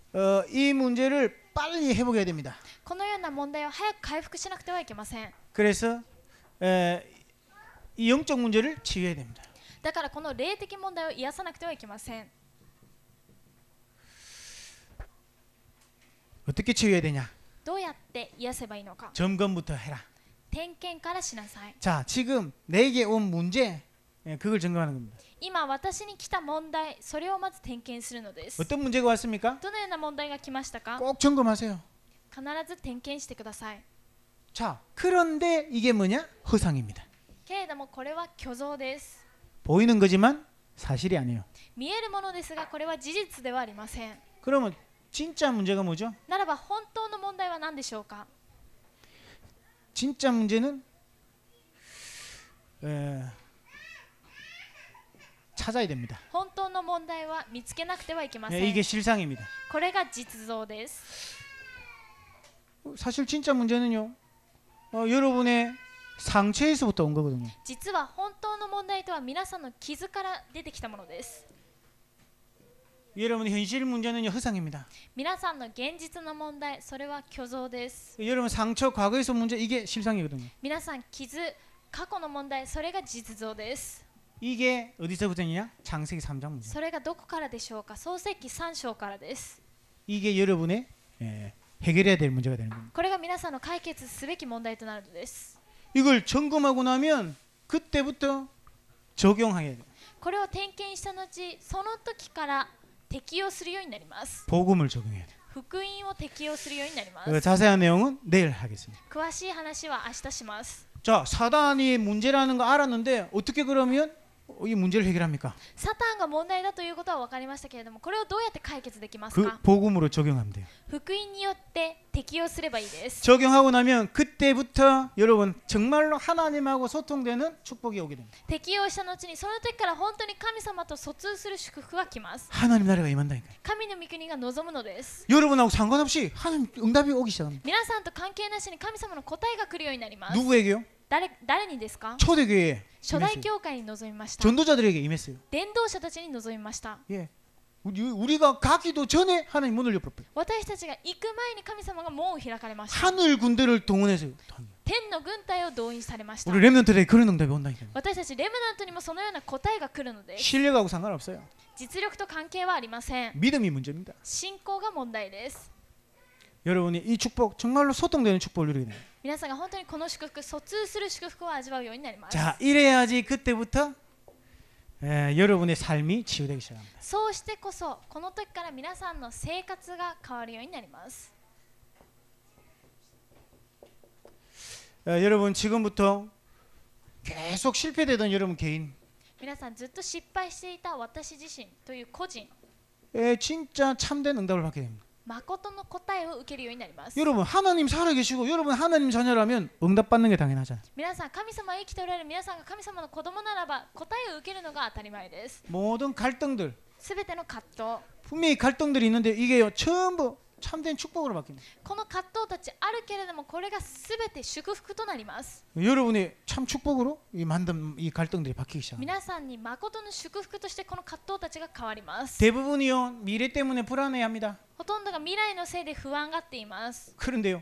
이 문제를 빨리 회복해야 됩니다. このような問題を早く回復しなくてはいけません。 그래서 이 영적 문제를 치유해야 됩니다. だからこの霊的問題を癒さなくてはいけません。 어떻게 치유해야 되냐? どうやって癒せばいいのか。 점검부터 해라. 点検からしなさい。 자, 지금 내게 온 문제 그걸 점검하는 겁니다. 今私に来た問題、それをまず点検するのです。 어떤 문제가 왔습니까? どのような問題が来ましたか？ 꼭 점검하세요. 必ず点検してください。 자, 그런데 이게 뭐냐? 허상입니다. けれどもこれは虚像です。 보이는 거지만 사실이 아니에요. 見えるものですがこれは事実ではありません。 그러면 진짜 문제가 뭐죠? ならば本当の問題は何でしょうか？ 진짜 문제는 찾아야 됩니다. 本当の問題は見つけなくてはいけません。 이게 실상입니다. これが実像です。 사실 진짜 문제는요. 여러분의 상처에서부터 온 거거든요. 実は本当の問題とは皆さんの傷から出てきたものです。 여러분의 현실 문제는요 허상입니다. 皆さんの現実の問題、それは虚像です。 여러분 상처 과거에서 문제 이게 실상이거든요. 皆さん傷、過去の問題、それが実像です。 이게 어디서부터냐? 창세기 3장 문제. それがどこからでしょうか？創世記3章からです。 이게 여러분의 해결해야 될 문제가 되는 겁니다. これが皆さんの解決すべき問題となるのです。 이걸 점검하고 나면 그때부터 적용해야 돼요. これを点検した後、その時から適用するようになります。 복음을 적용해야 돼요. 福音を適用するようになります。 자세한 내용은 내일 하겠습니다. 詳しい話は明日します。 자, 사단이 문제라는 거 알았는데 어떻게 그러면 이 문제를 해결합니까? サタンが問題だということは分かりましたけれども、これをどうやって解決できます 그 か？ 복음으로 적용하면 돼요. 福音によって適用すればいいです。 적용하고 나면 그때부터 여러분 정말로 하나님하고 소통되는 축복이 오게 됩니다. 適用した後にその時から本当に神様と疎通する祝福が来ます。 하나님 나라가 임한다니까요. 神の御国が望むのです。 여러분하고 상관없이 하나님 응답이 오기 시작합니다. 皆さんと関係なしに神様の答えが来るようになります。 누구에게요? 誰にですか？ 초대교회에 初代教会に臨みました。 전도자들에게 임했어요. 伝道者たちに臨みました。 예, 우리가 가기도 전에 하나님 문을 열었어요. 私たちが行く前に神様が門を開かれました。 하늘 군대를 동원해서요. 天の軍隊を動員されました。 우리 렘넌트들에게 그런 응답이 온다니까요. 私たちレムナントにもそのような答えが来るのです。 실력하고 상관없어요. 実力と関係はありません。 믿음이 문제입니다. 信仰が問題です。 여러분이 이 축복 정말로 소통되는 축복을 누리게 돼요. 皆さんが本当にこの祝福、疎通する祝福を味わうようになります。 자, 이래야지 그때부터 여러분의 삶이 치유되기 시작합니다. そうしてこそこの時から皆さんの生活が変わるようになります。 여러분 지금부터 계속 실패되던 여러분 개인 皆さんずっと失敗していた私自身という個人、 진짜 참된 응답을 받게 됩니다. 誠の答えを受けるようになります。 여러분 하나님 살아계시고 여러분 하나님 자녀라면 응답받는 게 당연하잖아요. 皆さん神様は生きておられる皆さんが神様の子供ならば答えを受けるのが当たり前です。 모든 갈등들 すべての葛藤、 분명히 갈등들이 있는데 이게요 전부 참된 축복으로 바뀝니다. この葛藤たちあるけれどもこれがすべて祝福となります。 여러분이 참 축복으로 이 만든 이 갈등들이 바뀌기 시작합니다. 皆さんに誠の祝福としてこの葛藤たちが変わります。 대부분이요 미래 때문에 불안해합니다. ほとんどが未来のせいで不安がっています。 그런데요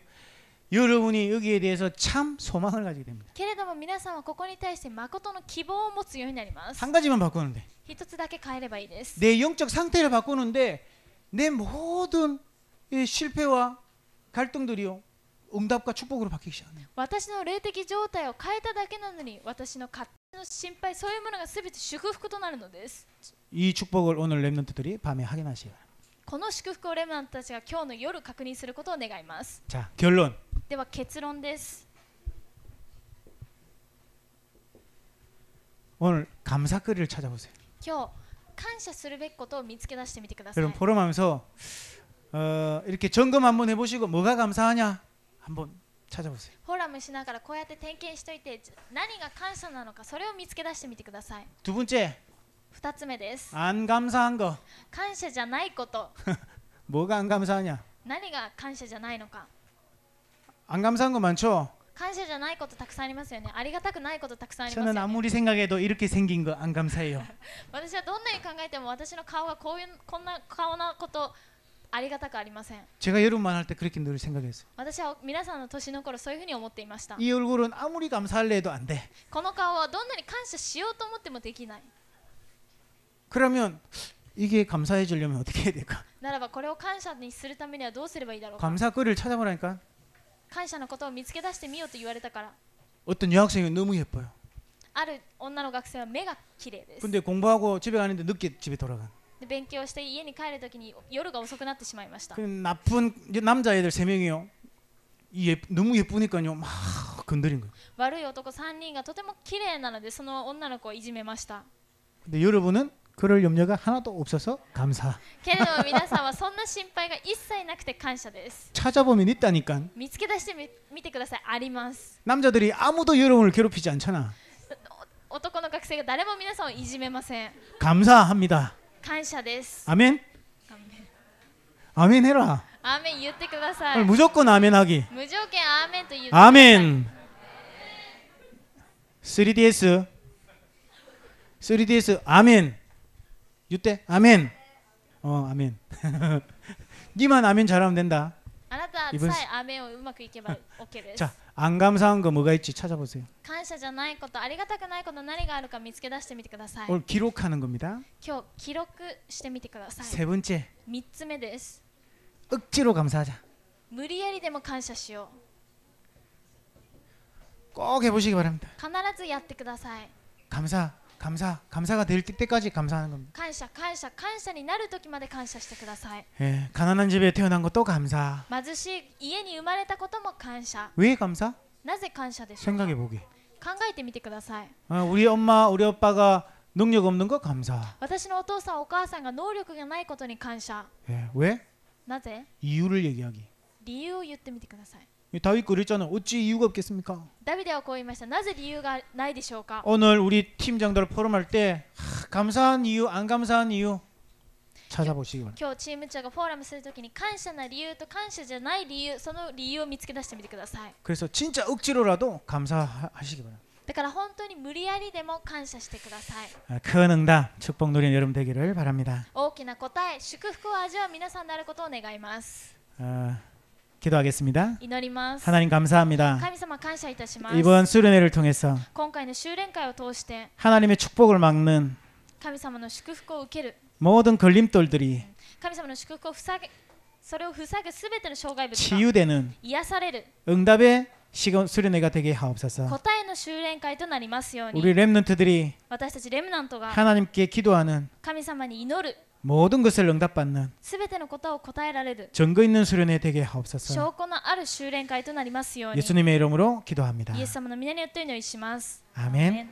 여러분이 여기에 대해서 참 소망을 가지게 됩니다. けれども皆さんはここに対して誠の希望を持つようになります。 한 가지만 바꾸는데 一つだけ変えればいいです。 내 영적 상태를 바꾸는데 내 모든 이 실패와 갈등들이요 응답과 축복으로 바뀌기 시작해요. 私の霊的状態を変えただけなのに私の葛藤の心配そういうものがすべて祝福となるのです。 이 축복을 오늘 렘넌트들이 밤에 확인하시기 바랍니다. この祝福をレムナントたちが今日の夜確認することを願います。 자 결론. では結論です。 오늘 감사거리를 찾아보세요. 今日感謝するべきことを見つけ出してみてください。 여러분 포럼하면서 이렇게 점검 한번 해보시고 뭐가 감사하냐 한번 찾아보세요. フォーラムしながらこうやって点検しといて何が感謝なのかそれを見つけ出してみてください。 두 번째 2つ目です。 안 감사한 거. 感謝じゃないこと。 뭐가 안 감사하냐? 何が感謝じゃないのか。 안 감사한 거 많죠? 感謝じゃないことたくさんありますよね。ありがたくないことたくさんありますよ 저는 ね。 아무리 생각해도 이렇게 생긴 거 안 감사해요. 私はどんなに考えても私の顔がこんな顔なことありがたくありません。 제가 여러분만 할 때 그렇게 늘 생각했어요. 私は皆さんの年の頃そういうふうに思っていました。 이 얼굴은 아무리 감사할래 해도 안 돼. この顔はどんなに感謝しようと思ってもできない。 그러면 이게 감사해 주려면 어떻게 해야 될까? ならばこれを感謝にするためにはどうすればいいだろうか。 감사거리를 찾아보라니까. 感謝のことを見つけ出してみようと言われたから。 어떤 여학생이 너무 예뻐요. ある女の学生は目が綺麗です。 근데 공부하고 집에 가는데 늦게 집에 돌아가. で勉強して家に帰るときに夜が遅くなってしまいました。 그 나쁜 남자애들 3명이요. 너무 예쁘니까요. 막 건드린 거예요. 悪い男3人がとても綺麗なのでその女の子をいじめました。 근데 여러분은 그럴 염려가 하나도 없어서 감사. けれども皆さんはそんな心配が一切なくて感謝です。 찾아보면 있다니까. 見つけ出してみてください。あります。 남자들이 아무도 여러분을 괴롭히지 않잖아. 男の学生が誰も皆さんをいじめません。 감사합니다. 感謝です。 아멘. 아멘 해라. アーメン言ってください。 무조건 아멘 하기. 無条件アーメンと言ってください。 아멘. 3DS. 3DS. 아멘. 이때 아멘. 아멘. 니만 아멘 잘하면 된다. あなたさえアーメンをうまくいけば OK です。 자, 안 감사한 거 뭐가 있지 찾아보세요. 感謝じゃないこと、ありがたくないこと何があるか見つけ出してみてください。 오늘 기록하는 겁니다. 今日記録してみてください。 세 번째, 3つ目です。 억지로 감사하자. 無理やりでも感謝しよ 꼭 해보시기 바랍니다. う。必ずやってください。 감사가 될 때까지 감사하는 겁니다. 感謝になる時まで感謝してください。 예, 가난한 집에 태어난 것도 감사. 貧しい家に生まれたことも感謝。 왜 감사? なぜ感謝でしょうか。 생각해 보게. 考えてみてください。 우리 엄마, 우리 아빠가 능력 없는 거 감사. 私のお父さんお母さんが能力がないことに感謝。 예, 왜? なぜ？ 이유를 얘기하기. 理由を言ってみてください。 다윗 그랬잖아. 어찌 이유가 없겠습니까? ダビデはこう言いました。なぜ理由がないでしょうか。 오늘 우리 팀장들 포럼할 때 감사한 이유, 안 감사한 이유 찾아보시기 바랍니다. 今日チーム長がフォーラムするときに感謝な理由と感謝じゃない理由、その理由を見つけ出してみてください。 그래서 진짜 억지로라도 감사하시기 바랍니다. だから本当に無理やりでも感謝してください。 큰 응답, 축복 누리는 여러분 되기를 바랍니다. 大きな答え、祝福を味わう皆さんであることを願います。 기도하겠습니다. 祈ります。 하나님 감사합니다. 神様感謝いたします。 이번 수련회를 통해서 今回の修練会を通して 하나님의 축복을 막는 神様の祝福を受ける 모든 걸림돌들이 神様の祝福をそれを塞ぐすべての障害物が 치유되는 癒される 응답의 수련회가 되게 하옵소서. 答えの修練会となりますように 우리 렘넌트들이 私たちレムナントが 하나님께 기도하는 神様に祈る 모든 것을 응답받는 すべてのことを答えられる 증거 있는 수련회 되게 하옵소서. 証拠のある修練会となりますように 예수님의 이름으로 기도합니다. イエス様の皆によってお祈りします。 아멘.